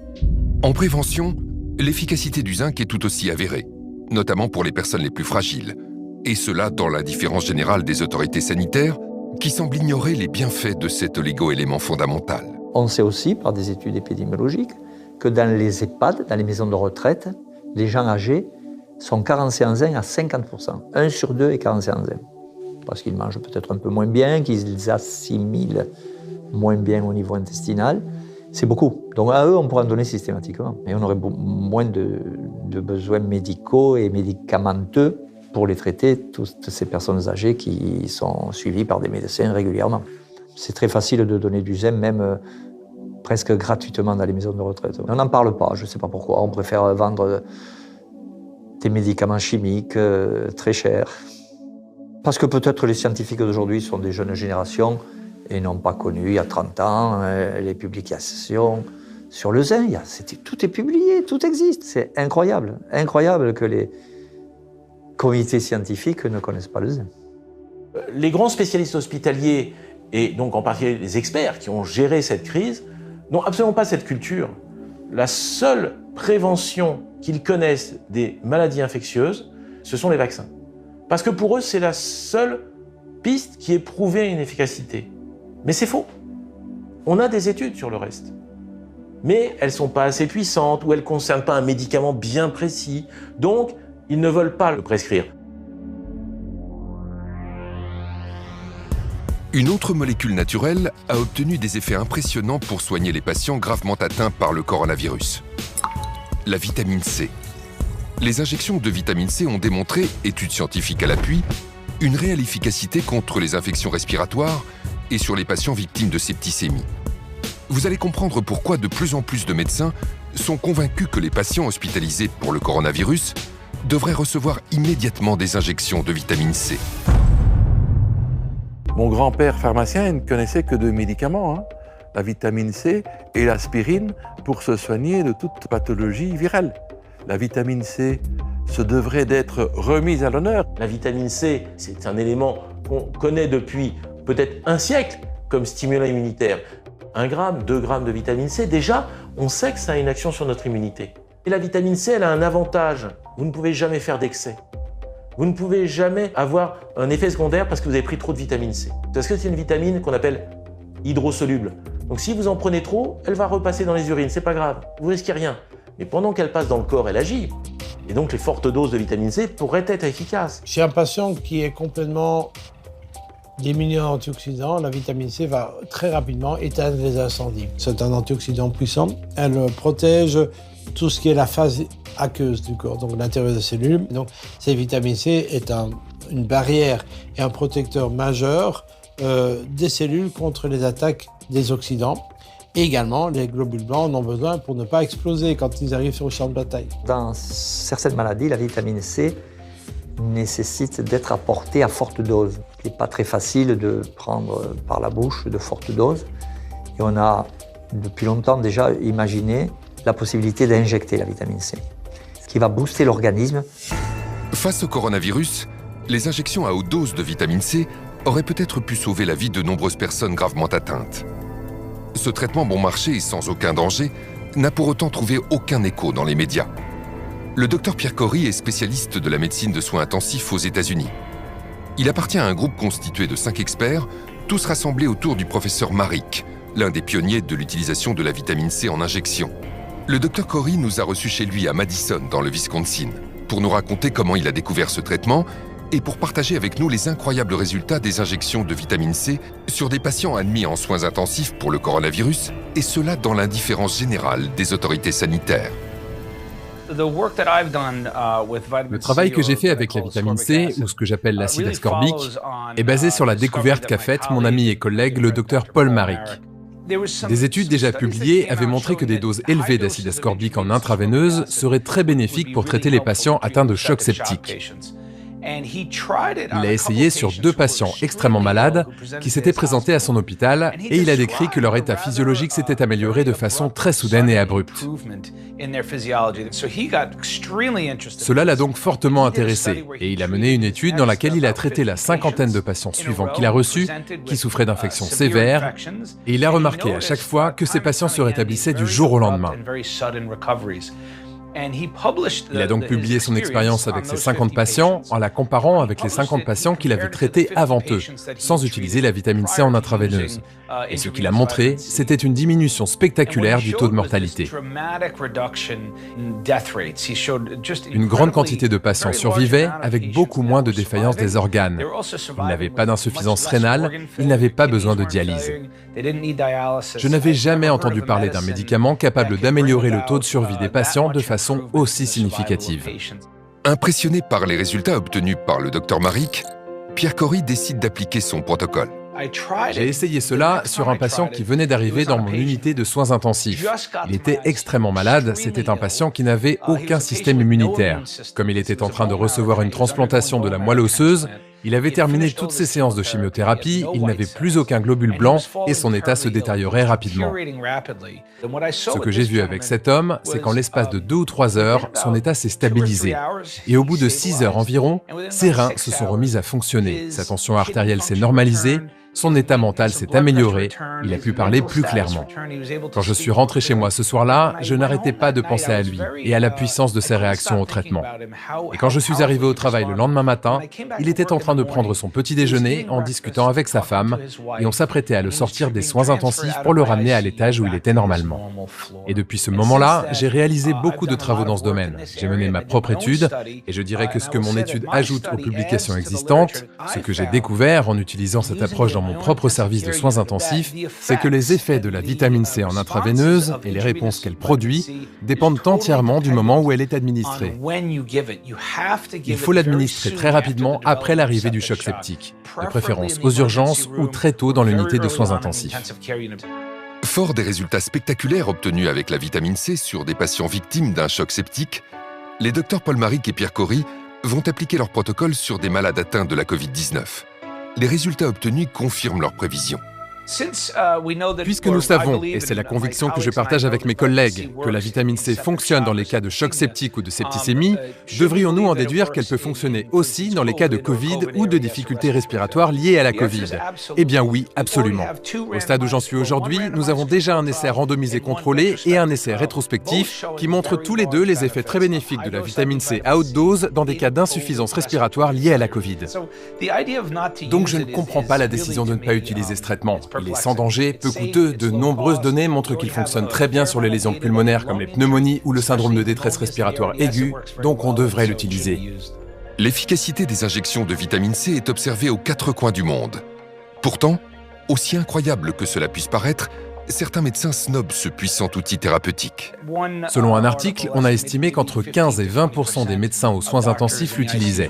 En prévention, l'efficacité du zinc est tout aussi avérée, notamment pour les personnes les plus fragiles. Et cela dans l'indifférence générale des autorités sanitaires qui semblent ignorer les bienfaits de cet oligo-élément fondamental. On sait aussi, par des études épidémiologiques, que dans les EHPAD, dans les maisons de retraite, les gens âgés sont carencés en zinc à 50%. 1 sur 2 est carencé en zinc. Parce qu'ils mangent peut-être un peu moins bien, qu'ils assimilent moins bien au niveau intestinal. C'est beaucoup. Donc à eux, on pourrait en donner systématiquement. Et on aurait moins de besoins médicaux et médicamenteux pour les traiter, toutes ces personnes âgées qui sont suivies par des médecins régulièrement. C'est très facile de donner du zinc, même presque gratuitement dans les maisons de retraite. On n'en parle pas, je ne sais pas pourquoi. On préfère vendre des médicaments chimiques très chers. Parce que peut-être les scientifiques d'aujourd'hui sont des jeunes générations et n'ont pas connu, il y a 30 ans, les publications sur le zinc. Tout est publié, tout existe. C'est incroyable, incroyable que les comités scientifiques ne connaissent pas le zinc. Les grands spécialistes hospitaliers, et donc en particulier les experts qui ont géré cette crise, n'ont absolument pas cette culture. La seule prévention qu'ils connaissent des maladies infectieuses, ce sont les vaccins. Parce que pour eux, c'est la seule piste qui ait prouvé une efficacité. Mais c'est faux. On a des études sur le reste. Mais elles ne sont pas assez puissantes ou elles ne concernent pas un médicament bien précis. Donc, ils ne veulent pas le prescrire. Une autre molécule naturelle a obtenu des effets impressionnants pour soigner les patients gravement atteints par le coronavirus. La vitamine C. Les injections de vitamine C ont démontré, études scientifiques à l'appui, une réelle efficacité contre les infections respiratoires et sur les patients victimes de septicémie. Vous allez comprendre pourquoi de plus en plus de médecins sont convaincus que les patients hospitalisés pour le coronavirus devraient recevoir immédiatement des injections de vitamine C. Mon grand-père pharmacien il ne connaissait que deux médicaments, hein, la vitamine C et l'aspirine, pour se soigner de toute pathologie virale. La vitamine C se devrait d'être remise à l'honneur. La vitamine C, c'est un élément qu'on connaît depuis peut-être un siècle comme stimulant immunitaire. 1 gramme, 2 grammes de vitamine C, déjà, on sait que ça a une action sur notre immunité. Et la vitamine C, elle a un avantage. Vous ne pouvez jamais faire d'excès. Vous ne pouvez jamais avoir un effet secondaire parce que vous avez pris trop de vitamine C. Parce que c'est une vitamine qu'on appelle hydrosoluble. Donc si vous en prenez trop, elle va repasser dans les urines, c'est pas grave, vous risquez rien. Mais pendant qu'elle passe dans le corps, elle agit. Et donc les fortes doses de vitamine C pourraient être efficaces. Chez un patient qui est complètement diminué en antioxydants, la vitamine C va très rapidement éteindre les incendies. C'est un antioxydant puissant. Elle protège tout ce qui est la phase aqueuse du corps, donc l'intérieur des cellules. Donc cette vitamine C est une barrière et un protecteur majeur des cellules contre les attaques des oxydants. Et également, les globules blancs en ont besoin pour ne pas exploser quand ils arrivent sur le champ de bataille. Dans certaines maladies, la vitamine C nécessite d'être apportée à forte dose. Il n'est pas très facile de prendre par la bouche de fortes doses. Et on a depuis longtemps déjà imaginé la possibilité d'injecter la vitamine C, ce qui va booster l'organisme. Face au coronavirus, les injections à haute dose de vitamine C auraient peut-être pu sauver la vie de nombreuses personnes gravement atteintes. Ce traitement bon marché et sans aucun danger n'a pour autant trouvé aucun écho dans les médias. Le docteur Pierre Corry est spécialiste de la médecine de soins intensifs aux États-Unis. Il appartient à un groupe constitué de 5 experts, tous rassemblés autour du professeur Marik, l'un des pionniers de l'utilisation de la vitamine C en injection. Le docteur Corry nous a reçus chez lui à Madison, dans le Wisconsin, pour nous raconter comment il a découvert ce traitement et pour partager avec nous les incroyables résultats des injections de vitamine C sur des patients admis en soins intensifs pour le coronavirus, et cela dans l'indifférence générale des autorités sanitaires. Le travail que j'ai fait avec la vitamine C, ou ce que j'appelle l'acide ascorbique, est basé sur la découverte qu'a faite mon ami et collègue le docteur Paul Marik. Des études déjà publiées avaient montré que des doses élevées d'acide ascorbique en intraveineuse seraient très bénéfiques pour traiter les patients atteints de choc septique. Il a essayé sur 2 patients extrêmement malades qui s'étaient présentés à son hôpital et il a décrit que leur état physiologique s'était amélioré de façon très soudaine et abrupte. Cela l'a donc fortement intéressé et il a mené une étude dans laquelle il a traité la 50aine de patients suivants qu'il a reçus qui souffraient d'infections sévères et il a remarqué à chaque fois que ces patients se rétablissaient du jour au lendemain. Il a donc publié son expérience avec ces 50 patients en la comparant avec les 50 patients qu'il avait traités avant eux, sans utiliser la vitamine C en intraveineuse. Et ce qu'il a montré, c'était une diminution spectaculaire du taux de mortalité. Une grande quantité de patients survivaient avec beaucoup moins de défaillance des organes. Ils n'avaient pas d'insuffisance rénale, ils n'avaient pas besoin de dialyse. Je n'avais jamais entendu parler d'un médicament capable d'améliorer le taux de survie des patients de façon aussi significative. Impressionné par les résultats obtenus par le docteur Marik, Pierre Corry décide d'appliquer son protocole. J'ai essayé cela sur un patient qui venait d'arriver dans mon unité de soins intensifs. Il était extrêmement malade, c'était un patient qui n'avait aucun système immunitaire. Comme il était en train de recevoir une transplantation de la moelle osseuse, Il avait terminé toutes ses séances de chimiothérapie, il n'avait plus aucun globule blanc et son état se détériorait rapidement. Ce que j'ai vu avec cet homme, c'est qu'en l'espace de 2 ou 3 heures, son état s'est stabilisé. Et au bout de 6 heures environ, ses reins se sont remis à fonctionner, sa tension artérielle s'est normalisée, son état mental s'est amélioré, il a pu parler plus clairement. Quand je suis rentré chez moi ce soir-là, je n'arrêtais pas de penser à lui et à la puissance de ses réactions au traitement. Et quand je suis arrivé au travail le lendemain matin, il était en train de prendre son petit déjeuner en discutant avec sa femme et on s'apprêtait à le sortir des soins intensifs pour le ramener à l'étage où il était normalement. Et depuis ce moment-là, j'ai réalisé beaucoup de travaux dans ce domaine. J'ai mené ma propre étude et je dirais que ce que mon étude ajoute aux publications existantes, ce que j'ai découvert en utilisant cette approche dans mon propre service de soins intensifs, c'est que les effets de la vitamine C en intraveineuse et les réponses qu'elle produit dépendent entièrement du moment où elle est administrée. Il faut l'administrer très rapidement après l'arrivée du choc septique, de préférence aux urgences ou très tôt dans l'unité de soins intensifs. Fort des résultats spectaculaires obtenus avec la vitamine C sur des patients victimes d'un choc septique, les docteurs Paul Marik et Pierre Cory vont appliquer leur protocole sur des malades atteints de la Covid-19. Les résultats obtenus confirment leurs prévisions. Puisque nous savons, et c'est la conviction que je partage avec mes collègues, que la vitamine C fonctionne dans les cas de choc septique ou de septicémie, devrions-nous en déduire qu'elle peut fonctionner aussi dans les cas de Covid ou de difficultés respiratoires liées à la Covid? Eh bien oui, absolument. Au stade où j'en suis aujourd'hui, nous avons déjà un essai randomisé contrôlé et un essai rétrospectif qui montrent tous les deux les effets très bénéfiques de la vitamine C à haute dose dans des cas d'insuffisance respiratoire liée à la Covid. Donc je ne comprends pas la décision de ne pas utiliser ce traitement. Il est sans danger, peu coûteux, de nombreuses données montrent qu'il fonctionne très bien sur les lésions pulmonaires comme les pneumonies ou le syndrome de détresse respiratoire aiguë, donc on devrait l'utiliser. L'efficacité des injections de vitamine C est observée aux 4 coins du monde. Pourtant, aussi incroyable que cela puisse paraître, certains médecins snobent ce puissant outil thérapeutique. Selon un article, on a estimé qu'entre 15 et 20% des médecins aux soins intensifs l'utilisaient.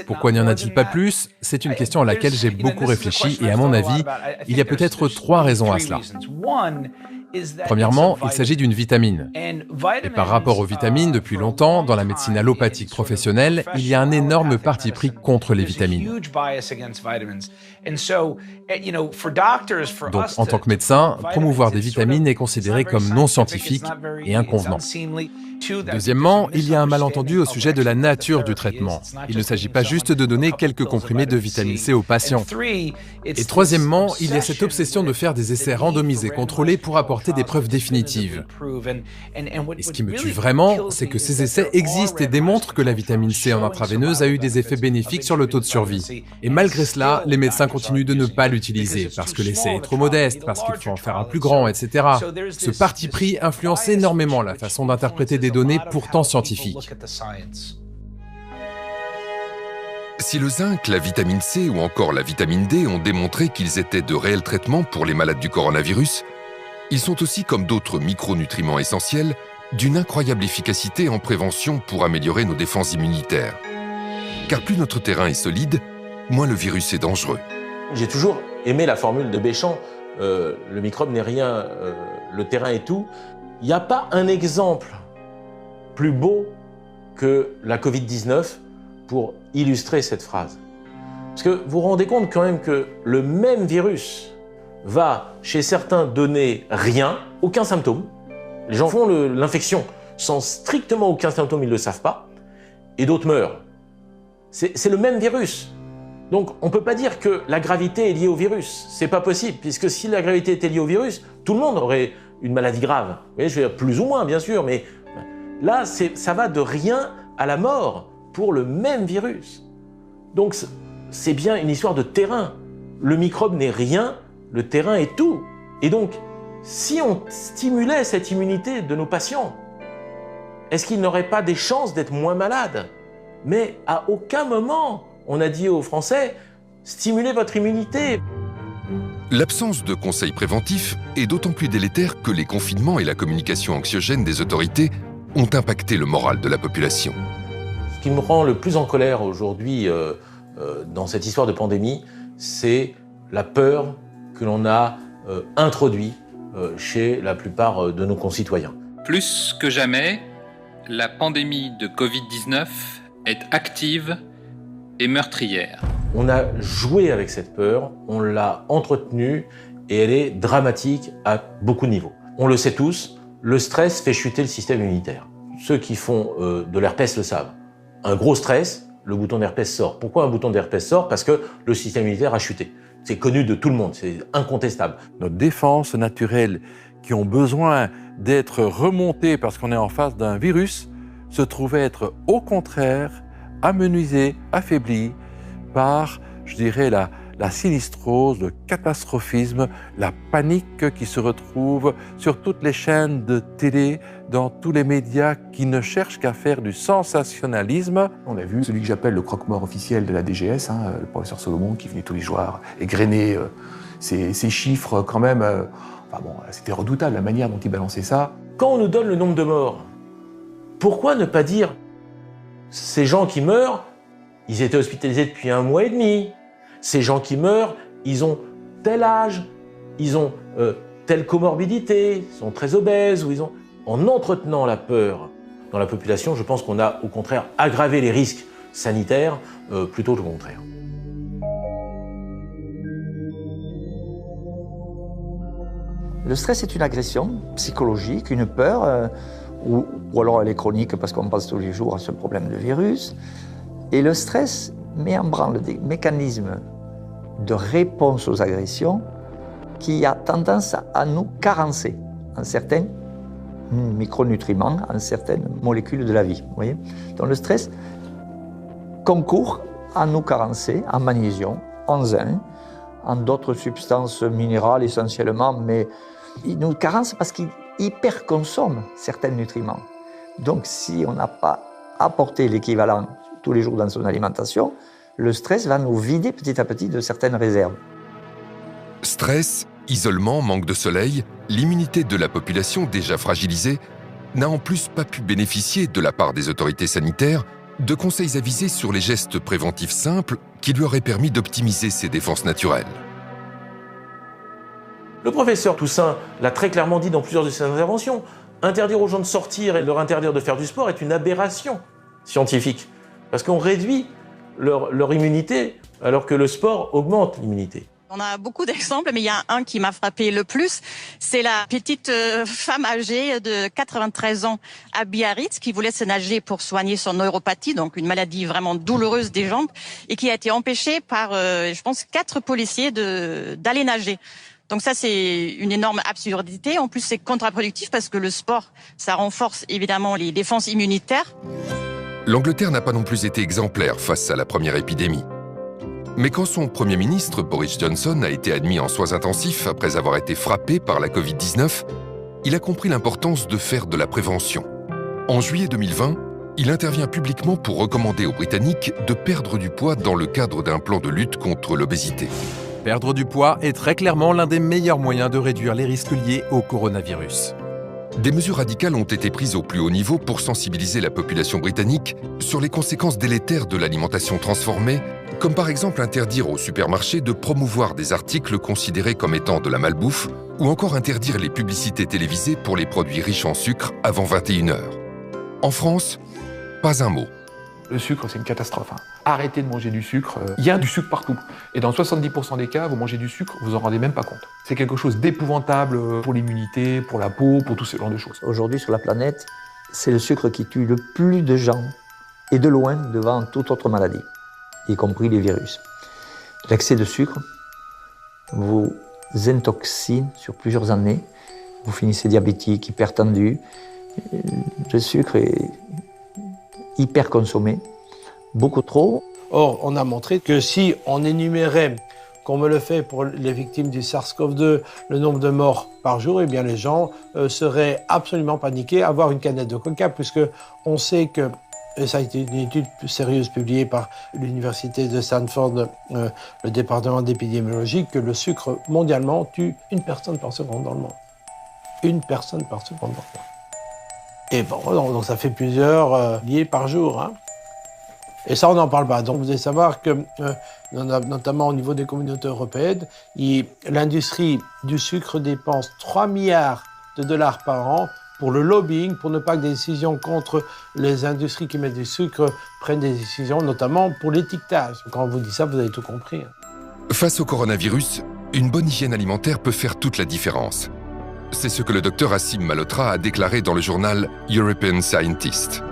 Pourquoi n'y en a-t-il pas plus? C'est une question à laquelle j'ai beaucoup réfléchi et à mon avis, il y a peut-être 3 raisons à cela. Premièrement, il s'agit d'une vitamine. Et par rapport aux vitamines, depuis longtemps, dans la médecine allopathique professionnelle, il y a un énorme parti pris contre les vitamines. Donc, en tant que médecin, promouvoir des vitamines est considéré comme non scientifique et inconvenant. Deuxièmement, il y a un malentendu au sujet de la nature du traitement. Il ne s'agit pas juste de donner quelques comprimés de vitamine C aux patients. Et troisièmement, il y a cette obsession de faire des essais randomisés contrôlés pour apporter des preuves définitives. Et ce qui me tue vraiment, c'est que ces essais existent et démontrent que la vitamine C en intraveineuse a eu des effets bénéfiques sur le taux de survie. Et malgré cela, les médecins continuent de ne pas l'utiliser, parce que l'essai est trop modeste, parce qu'il faut en faire un plus grand, etc. Ce parti pris influence énormément la façon d'interpréter des données pourtant scientifiques. Si le zinc, la vitamine C ou encore la vitamine D ont démontré qu'ils étaient de réels traitements pour les malades du coronavirus, ils sont aussi, comme d'autres micronutriments essentiels, d'une incroyable efficacité en prévention pour améliorer nos défenses immunitaires. Car plus notre terrain est solide, moins le virus est dangereux. J'ai toujours aimé la formule de Béchamp, le microbe n'est rien, le terrain est tout. Il n'y a pas un exemple plus beau que la Covid-19 pour illustrer cette phrase. Parce que vous vous rendez compte quand même que le même virus va, chez certains, donner rien, aucun symptôme. Les gens font l'infection sans strictement aucun symptôme, ils ne le savent pas, et d'autres meurent. C'est le même virus. Donc on ne peut pas dire que la gravité est liée au virus. C'est pas possible, puisque si la gravité était liée au virus, tout le monde aurait une maladie grave. Vous voyez, je veux dire, plus ou moins, bien sûr, mais là, ça va de rien à la mort pour le même virus. Donc c'est bien une histoire de terrain. Le microbe n'est rien, le terrain est tout. Et donc, si on stimulait cette immunité de nos patients, est-ce qu'ils n'auraient pas des chances d'être moins malades? Mais à aucun moment, on a dit aux Français, stimulez votre immunité. L'absence de conseils préventifs est d'autant plus délétère que les confinements et la communication anxiogène des autorités ont impacté le moral de la population. Ce qui me rend le plus en colère aujourd'hui dans cette histoire de pandémie, c'est la peur que l'on a introduite chez la plupart de nos concitoyens. Plus que jamais, la pandémie de Covid-19 est active et meurtrière. On a joué avec cette peur, on l'a entretenue et elle est dramatique à beaucoup de niveaux. On le sait tous, le stress fait chuter le système immunitaire. Ceux qui font de l'herpès le savent. Un gros stress, le bouton d'herpès sort. Pourquoi un bouton d'herpès sort? Parce que le système immunitaire a chuté. C'est connu de tout le monde, c'est incontestable. Nos défenses naturelles qui ont besoin d'être remontées parce qu'on est en face d'un virus se trouvaient être au contraire amenuisées, affaiblies par, je dirais, la sinistrose, le catastrophisme, la panique qui se retrouve sur toutes les chaînes de télé, dans tous les médias qui ne cherchent qu'à faire du sensationnalisme. On a vu celui que j'appelle le croque-mort officiel de la DGS, le professeur Solomon, qui venait tous les jours égrener ces chiffres quand même. Enfin bon, c'était redoutable la manière dont il balançait ça. Quand on nous donne le nombre de morts, pourquoi ne pas dire ces gens qui meurent, ils étaient hospitalisés depuis 1 mois et demi. Ces gens qui meurent, ils ont tel âge, ils ont telle comorbidité, ils sont très obèses, ou ils ont... En entretenant la peur dans la population, je pense qu'on a au contraire aggravé les risques sanitaires plutôt que le contraire. Le stress est une agression psychologique, une peur, ou alors elle est chronique parce qu'on pense tous les jours à ce problème de virus. Et le stress met en branle des mécanismes de réponse aux agressions qui a tendance à nous carencer en certains micronutriments, en certaines molécules de la vie. Vous voyez ? Donc le stress concourt à nous carencer en magnésium, en zinc, en d'autres substances minérales essentiellement, mais il nous carence parce qu'il hyperconsomme certains nutriments. Donc si on n'a pas apporté l'équivalent tous les jours dans son alimentation, le stress va nous vider petit à petit de certaines réserves. Stress, isolement, manque de soleil, l'immunité de la population déjà fragilisée n'a en plus pas pu bénéficier de la part des autorités sanitaires de conseils avisés sur les gestes préventifs simples qui lui auraient permis d'optimiser ses défenses naturelles. Le professeur Toussaint l'a très clairement dit dans plusieurs de ses interventions. Interdire aux gens de sortir et leur interdire de faire du sport est une aberration scientifique. Parce qu'on réduit leur immunité alors que le sport augmente l'immunité. On a beaucoup d'exemples, mais il y a un qui m'a frappé le plus. C'est la petite femme âgée de 93 ans à Biarritz qui voulait se nager pour soigner son neuropathie, donc une maladie vraiment douloureuse des jambes, et qui a été empêchée par, je pense, 4 policiers d'aller nager. Donc ça, c'est une énorme absurdité. En plus, c'est contre-productif parce que le sport, ça renforce évidemment les défenses immunitaires. L'Angleterre n'a pas non plus été exemplaire face à la première épidémie. Mais quand son Premier ministre, Boris Johnson, a été admis en soins intensifs après avoir été frappé par la Covid-19, il a compris l'importance de faire de la prévention. En juillet 2020, il intervient publiquement pour recommander aux Britanniques de perdre du poids dans le cadre d'un plan de lutte contre l'obésité. Perdre du poids est très clairement l'un des meilleurs moyens de réduire les risques liés au coronavirus. Des mesures radicales ont été prises au plus haut niveau pour sensibiliser la population britannique sur les conséquences délétères de l'alimentation transformée, comme par exemple interdire aux supermarchés de promouvoir des articles considérés comme étant de la malbouffe, ou encore interdire les publicités télévisées pour les produits riches en sucre avant 21h. En France, pas un mot. Le sucre, c'est une catastrophe. Arrêtez de manger du sucre. Il y a du sucre partout. Et dans 70% des cas, vous mangez du sucre, vous en rendez même pas compte. C'est quelque chose d'épouvantable pour l'immunité, pour la peau, pour tout ce genre de choses. Aujourd'hui, sur la planète, c'est le sucre qui tue le plus de gens, et de loin devant toute autre maladie, y compris les virus. L'excès de sucre vous intoxine sur plusieurs années. Vous finissez diabétique, hypertendu. Le sucre est hyper consommé, beaucoup trop. Or, on a montré que si on énumérait, comme on le fait pour les victimes du SARS-CoV-2, le nombre de morts par jour, eh bien les gens seraient absolument paniqués à avoir une canette de coca, puisque on sait que, et ça a été une étude sérieuse publiée par l'université de Stanford, le département d'épidémiologie, que le sucre mondialement tue 1 personne par seconde dans le monde. 1 personne par seconde dans le monde. Et bon, donc ça fait plusieurs liés par jour. Hein. Et ça, on n'en parle pas. Donc, vous devez savoir que, notamment au niveau des communautés européennes, l'industrie du sucre dépense 3 milliards de dollars par an pour le lobbying, pour ne pas que des décisions contre les industries qui mettent du sucre prennent des décisions, notamment pour l'étiquetage. Quand on vous dit ça, vous avez tout compris. Face au coronavirus, une bonne hygiène alimentaire peut faire toute la différence. C'est ce que le docteur Asim Malhotra a déclaré dans le journal European Scientist.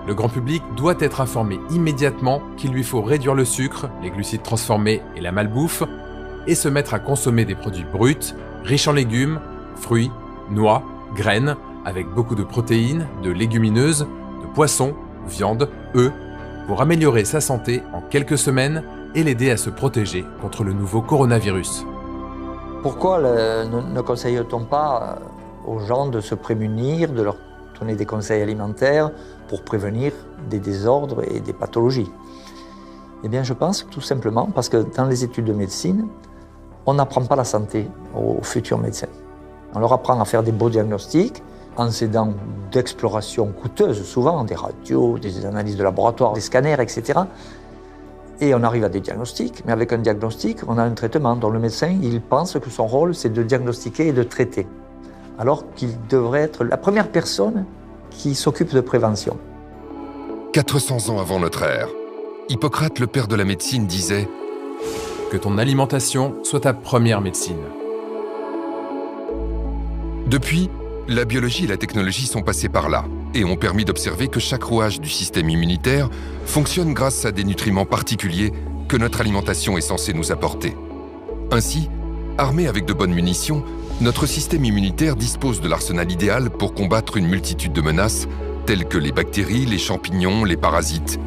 Le grand public doit être informé immédiatement qu'il lui faut réduire le sucre, les glucides transformés et la malbouffe, et se mettre à consommer des produits bruts, riches en légumes, fruits, noix, graines, avec beaucoup de protéines, de légumineuses, de poissons, viande, œufs, pour améliorer sa santé en quelques semaines et l'aider à se protéger contre le nouveau coronavirus. Pourquoi ne conseille-t-on pas aux gens de se prémunir, de leur donner des conseils alimentaires pour prévenir des désordres et des pathologies? Eh bien, je pense tout simplement parce que dans les études de médecine, on n'apprend pas la santé aux futurs médecins. On leur apprend à faire des beaux diagnostics en s'aidant d'explorations coûteuses, souvent des radios, des analyses de laboratoire, des scanners, etc. Et on arrive à des diagnostics, mais avec un diagnostic, on a un traitement dont le médecin, il pense que son rôle, c'est de diagnostiquer et de traiter, alors qu'il devrait être la première personne qui s'occupe de prévention. 400 ans avant notre ère, Hippocrate, le père de la médecine, disait « Que ton alimentation soit ta première médecine ». Depuis, la biologie et la technologie sont passées par là et ont permis d'observer que chaque rouage du système immunitaire fonctionne grâce à des nutriments particuliers que notre alimentation est censée nous apporter. Ainsi, armé avec de bonnes munitions, notre système immunitaire dispose de l'arsenal idéal pour combattre une multitude de menaces telles que les bactéries, les champignons, les parasites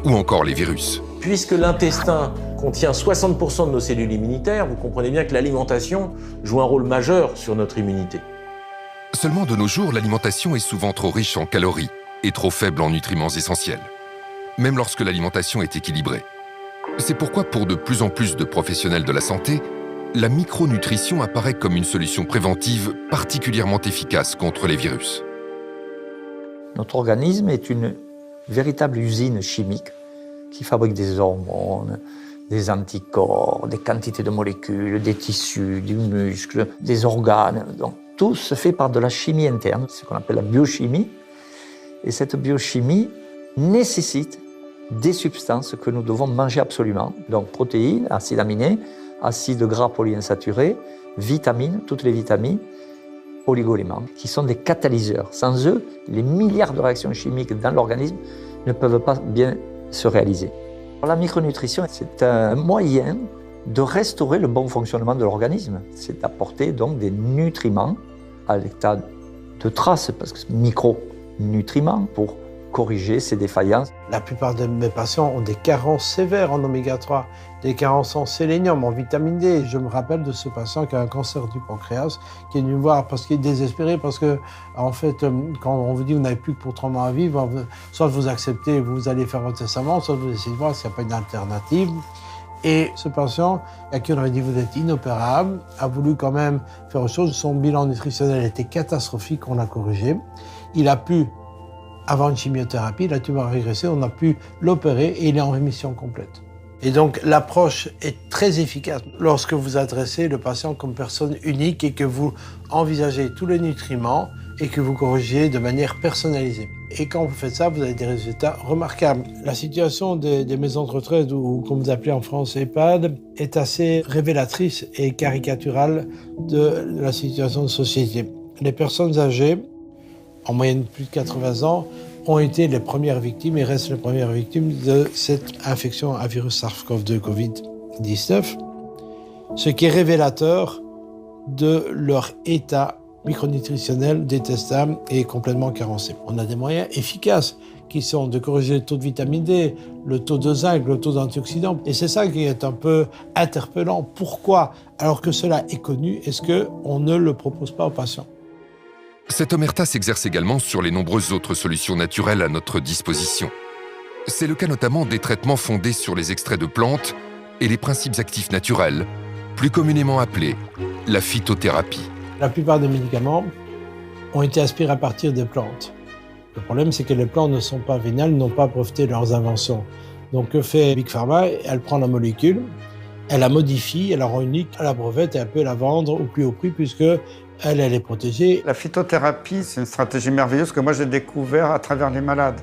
ou encore les virus. Puisque l'intestin contient 60% de nos cellules immunitaires, vous comprenez bien que l'alimentation joue un rôle majeur sur notre immunité. Seulement de nos jours, l'alimentation est souvent trop riche en calories et trop faible en nutriments essentiels, même lorsque l'alimentation est équilibrée. C'est pourquoi pour de plus en plus de professionnels de la santé, la micronutrition apparaît comme une solution préventive particulièrement efficace contre les virus. Notre organisme est une véritable usine chimique qui fabrique des hormones, des anticorps, des quantités de molécules, des tissus, du muscle, des organes. Donc, tout se fait par de la chimie interne, ce qu'on appelle la biochimie. Et cette biochimie nécessite des substances que nous devons manger absolument. Donc protéines, acides aminés, acides gras polyinsaturés, vitamines, toutes les vitamines, oligo-éléments, qui sont des catalyseurs. Sans eux, les milliards de réactions chimiques dans l'organisme ne peuvent pas bien se réaliser. La micronutrition, c'est un moyen de restaurer le bon fonctionnement de l'organisme. C'est d'apporter donc des nutriments à l'état de trace, parce que micronutriments pour corriger ces défaillances. La plupart de mes patients ont des carences sévères en oméga 3, des carences en sélénium, en vitamine D. Je me rappelle de ce patient qui a un cancer du pancréas, qui est venu me voir parce qu'il est désespéré, parce que, en fait, quand on vous dit que vous n'avez plus que pour 3 mois à vivre, soit vous acceptez, vous allez faire votre testament, soit vous essayez de voir s'il n'y a pas une alternative. Et ce patient, à qui on avait dit vous êtes inopérable, a voulu quand même faire autre chose. Son bilan nutritionnel était catastrophique, on l'a corrigé. Il a pu, avant une chimiothérapie, la tumeur a régressé, on a pu l'opérer et il est en rémission complète. Et donc l'approche est très efficace lorsque vous adressez le patient comme personne unique et que vous envisagez tous les nutriments et que vous corrigez de manière personnalisée. Et quand vous faites ça, vous avez des résultats remarquables. La situation des maisons de retraite, ou comme vous appelez en France EHPAD, est assez révélatrice et caricaturale de la situation de société. Les personnes âgées, en moyenne plus de 80 ans, ont été les premières victimes et restent les premières victimes de cette infection à virus SARS-CoV-2 Covid-19, ce qui est révélateur de leur état micronutritionnel détestable et complètement carencé. On a des moyens efficaces qui sont de corriger le taux de vitamine D, le taux de zinc, le taux d'antioxydants. Et c'est ça qui est un peu interpellant. Pourquoi, alors que cela est connu, est-ce qu'on ne le propose pas aux patients ? Cette omerta s'exerce également sur les nombreuses autres solutions naturelles à notre disposition. C'est le cas notamment des traitements fondés sur les extraits de plantes et les principes actifs naturels, plus communément appelés la phytothérapie. La plupart des médicaments ont été aspirés à partir des plantes. Le problème, c'est que les plantes ne sont pas vénales, n'ont pas breveté leurs inventions. Donc, que fait Big Pharma ? Elle prend la molécule, elle la modifie, elle la rend unique, elle la brevette et elle peut la vendre au plus haut prix puisque elle est protégée. La phytothérapie, c'est une stratégie merveilleuse que moi j'ai découvert à travers les malades.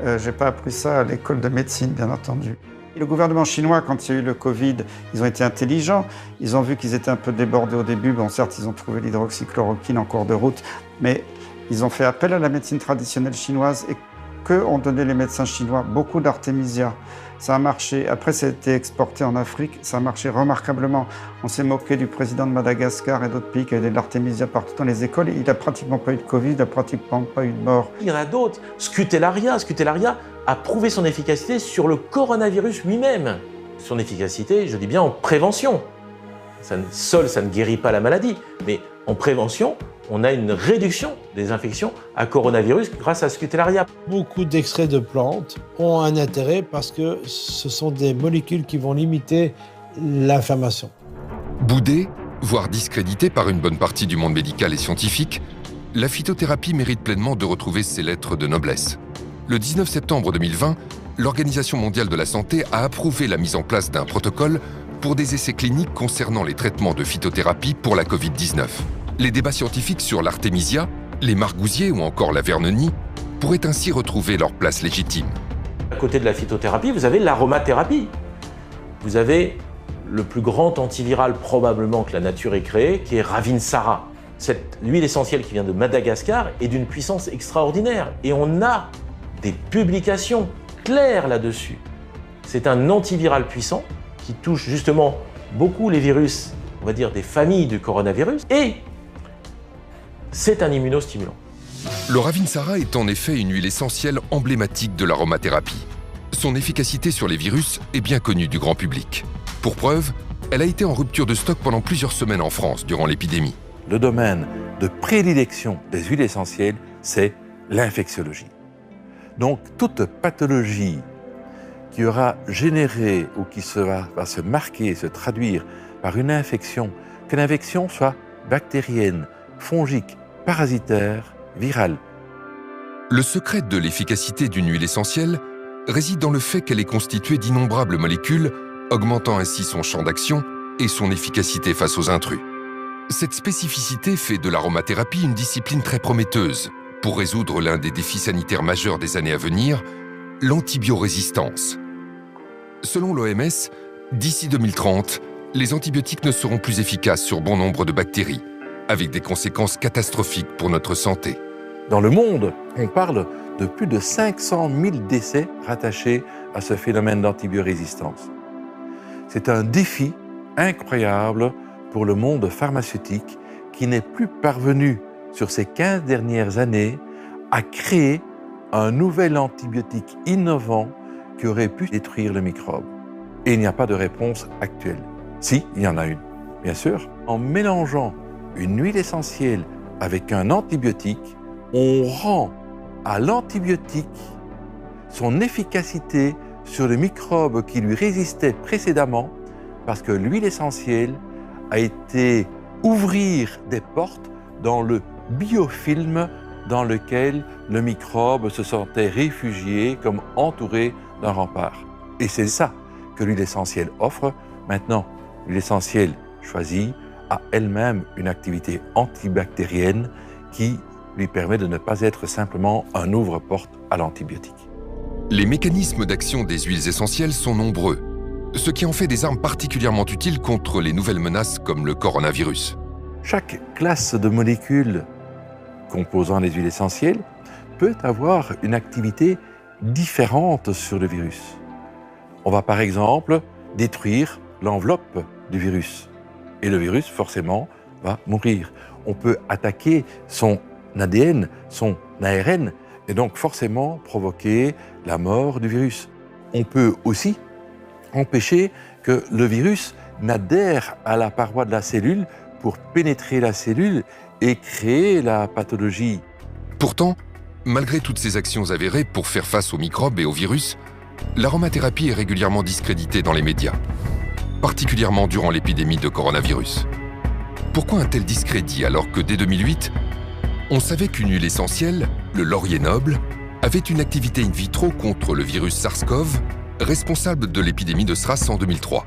Je n'ai pas appris ça à l'école de médecine, bien entendu. Le gouvernement chinois, quand il y a eu le Covid, ils ont été intelligents. Ils ont vu qu'ils étaient un peu débordés au début. Bon, certes, ils ont trouvé l'hydroxychloroquine en cours de route, mais ils ont fait appel à la médecine traditionnelle chinoise. Et que ont donné les médecins chinois? Beaucoup d'artémisia. Ça a marché. Après, ça a été exporté en Afrique. Ça a marché remarquablement. On s'est moqué du président de Madagascar et d'autres pays qui avaient de l'artémisia partout dans les écoles. Il n'a pratiquement pas eu de Covid, il n'a pratiquement pas eu de mort. Il y en a d'autres. Scutellaria a prouvé son efficacité sur le coronavirus lui-même. Son efficacité, je dis bien en prévention. Ça ne guérit pas la maladie, mais en prévention, on a une réduction des infections à coronavirus grâce à Scutellaria. Beaucoup d'extraits de plantes ont un intérêt parce que ce sont des molécules qui vont limiter l'inflammation. Boudée, voire discréditée par une bonne partie du monde médical et scientifique, la phytothérapie mérite pleinement de retrouver ses lettres de noblesse. Le 19 septembre 2020, l'Organisation mondiale de la santé a approuvé la mise en place d'un protocole pour des essais cliniques concernant les traitements de phytothérapie pour la Covid-19. Les débats scientifiques sur l'artémisia, les margousiers ou encore la vernonie pourraient ainsi retrouver leur place légitime. À côté de la phytothérapie, vous avez l'aromathérapie. Vous avez le plus grand antiviral probablement que la nature ait créé, qui est Ravinsara. Cette huile essentielle qui vient de Madagascar est d'une puissance extraordinaire. Et on a des publications claires là-dessus. C'est un antiviral puissant qui touche justement beaucoup les virus, on va dire des familles du coronavirus, et c'est un immunostimulant. Le Ravinsara est en effet une huile essentielle emblématique de l'aromathérapie. Son efficacité sur les virus est bien connue du grand public. Pour preuve, elle a été en rupture de stock pendant plusieurs semaines en France durant l'épidémie. Le domaine de prédilection des huiles essentielles, c'est l'infectiologie. Donc toute pathologie qui aura généré ou qui va se marquer, se traduire par une infection, que l'infection soit bactérienne, fongique, parasitaire, virale. Le secret de l'efficacité d'une huile essentielle réside dans le fait qu'elle est constituée d'innombrables molécules, augmentant ainsi son champ d'action et son efficacité face aux intrus. Cette spécificité fait de l'aromathérapie une discipline très prometteuse pour résoudre l'un des défis sanitaires majeurs des années à venir, l'antibiorésistance. Selon l'OMS, d'ici 2030, les antibiotiques ne seront plus efficaces sur bon nombre de bactéries, avec des conséquences catastrophiques pour notre santé. Dans le monde, on parle de plus de 500 000 décès rattachés à ce phénomène d'antibiorésistance. C'est un défi incroyable pour le monde pharmaceutique qui n'est plus parvenu, sur ces 15 dernières années, à créer un nouvel antibiotique innovant qui aurait pu détruire le microbe. Et il n'y a pas de réponse actuelle. Si, il y en a une, bien sûr. En mélangeant une huile essentielle avec un antibiotique, on rend à l'antibiotique son efficacité sur le microbe qui lui résistait précédemment, parce que l'huile essentielle a été ouvrir des portes dans le biofilm dans lequel le microbe se sentait réfugié, comme entouré d'un rempart. Et c'est ça que l'huile essentielle offre. Maintenant, l'huile essentielle choisie a elle-même une activité antibactérienne qui lui permet de ne pas être simplement un ouvre-porte à l'antibiotique. Les mécanismes d'action des huiles essentielles sont nombreux, ce qui en fait des armes particulièrement utiles contre les nouvelles menaces comme le coronavirus. Chaque classe de molécules composant les huiles essentielles peut avoir une activité différente sur le virus. On va par exemple détruire l'enveloppe du virus et le virus forcément va mourir. On peut attaquer son ADN, son ARN et donc forcément provoquer la mort du virus. On peut aussi empêcher que le virus n'adhère à la paroi de la cellule pour pénétrer la cellule et créer la pathologie. Pourtant, malgré toutes ces actions avérées pour faire face aux microbes et aux virus, l'aromathérapie est régulièrement discréditée dans les médias, particulièrement durant l'épidémie de coronavirus. Pourquoi un tel discrédit alors que dès 2008, on savait qu'une huile essentielle, le laurier noble, avait une activité in vitro contre le virus SARS-CoV, responsable de l'épidémie de SRAS en 2003.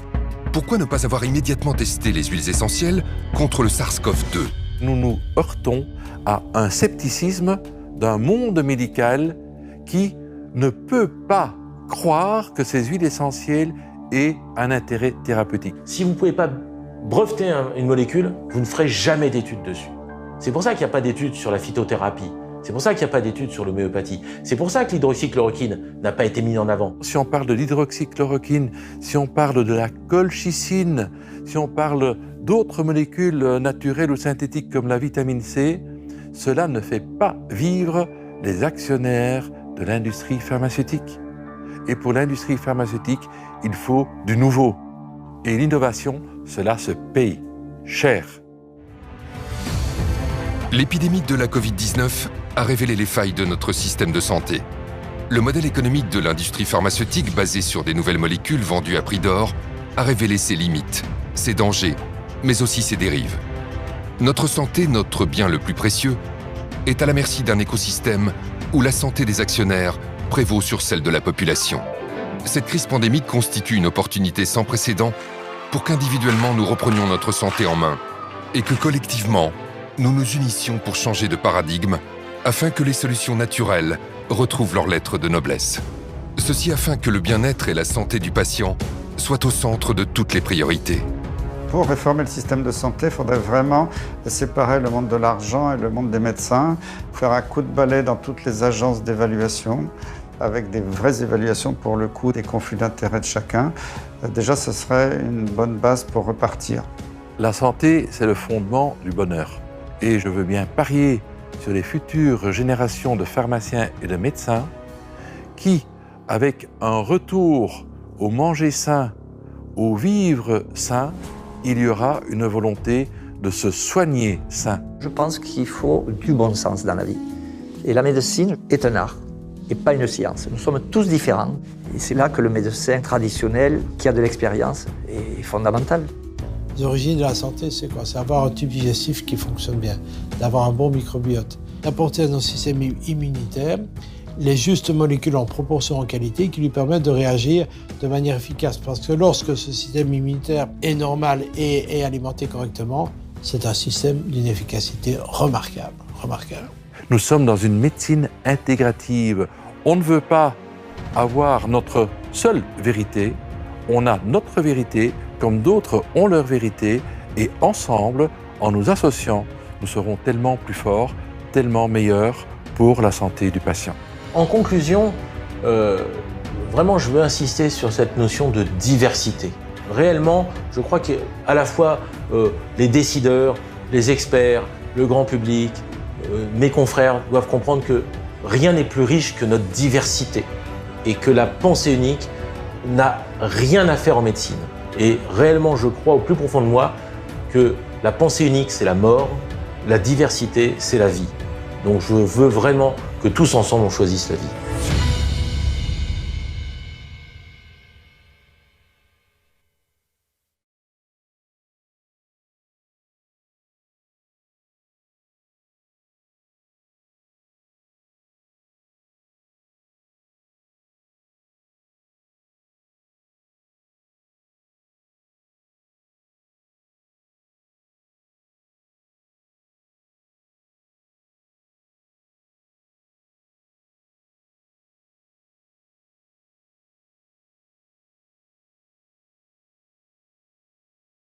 Pourquoi ne pas avoir immédiatement testé les huiles essentielles contre le SARS-CoV-2, Nous nous heurtons à un scepticisme d'un monde médical qui ne peut pas croire que ces huiles essentielles aient un intérêt thérapeutique. Si vous ne pouvez pas breveter une molécule, vous ne ferez jamais d'études dessus. C'est pour ça qu'il n'y a pas d'études sur la phytothérapie. C'est pour ça qu'il n'y a pas d'études sur l'homéopathie. C'est pour ça que l'hydroxychloroquine n'a pas été mis en avant. Si on parle de l'hydroxychloroquine, si on parle de la colchicine, si on parle d'autres molécules naturelles ou synthétiques comme la vitamine C, cela ne fait pas vivre les actionnaires de l'industrie pharmaceutique. Et pour l'industrie pharmaceutique, il faut du nouveau. Et l'innovation, cela se paye cher. L'épidémie de la Covid-19 a révélé les failles de notre système de santé. Le modèle économique de l'industrie pharmaceutique basé sur des nouvelles molécules vendues à prix d'or a révélé ses limites, ses dangers, mais aussi ses dérives. Notre santé, notre bien le plus précieux, est à la merci d'un écosystème où la santé des actionnaires prévaut sur celle de la population. Cette crise pandémique constitue une opportunité sans précédent pour qu'individuellement nous reprenions notre santé en main et que collectivement, nous nous unissions pour changer de paradigme afin que les solutions naturelles retrouvent leur lettre de noblesse. Ceci afin que le bien-être et la santé du patient soient au centre de toutes les priorités. Pour réformer le système de santé, il faudrait vraiment séparer le monde de l'argent et le monde des médecins, faire un coup de balai dans toutes les agences d'évaluation, avec des vraies évaluations pour le coût des conflits d'intérêts de chacun. Déjà, ce serait une bonne base pour repartir. La santé, c'est le fondement du bonheur. Et je veux bien parier sur les futures générations de pharmaciens et de médecins qui, avec un retour au manger sain, au vivre sain, il y aura une volonté de se soigner sain. Je pense qu'il faut du bon sens dans la vie. Et la médecine est un art et pas une science. Nous sommes tous différents. Et c'est là que le médecin traditionnel, qui a de l'expérience, est fondamental. Les origines de la santé, c'est quoi? C'est avoir un tube digestif qui fonctionne bien, d'avoir un bon microbiote, d'apporter à notre système immunitaire les justes molécules en proportion en qualité qui lui permettent de réagir de manière efficace. Parce que lorsque ce système immunitaire est normal et est alimenté correctement, c'est un système d'une efficacité remarquable. Nous sommes dans une médecine intégrative. On ne veut pas avoir notre seule vérité. On a notre vérité, comme d'autres ont leur vérité, et ensemble, en nous associant, nous serons tellement plus forts, tellement meilleurs pour la santé du patient. En conclusion, vraiment, je veux insister sur cette notion de diversité. Réellement, je crois qu'à la fois les décideurs, les experts, le grand public, mes confrères doivent comprendre que rien n'est plus riche que notre diversité et que la pensée unique n'a rien à faire en médecine. Et réellement, je crois au plus profond de moi que la pensée unique, c'est la mort, la diversité, c'est la vie. Donc je veux vraiment que tous ensemble, on choisisse la vie.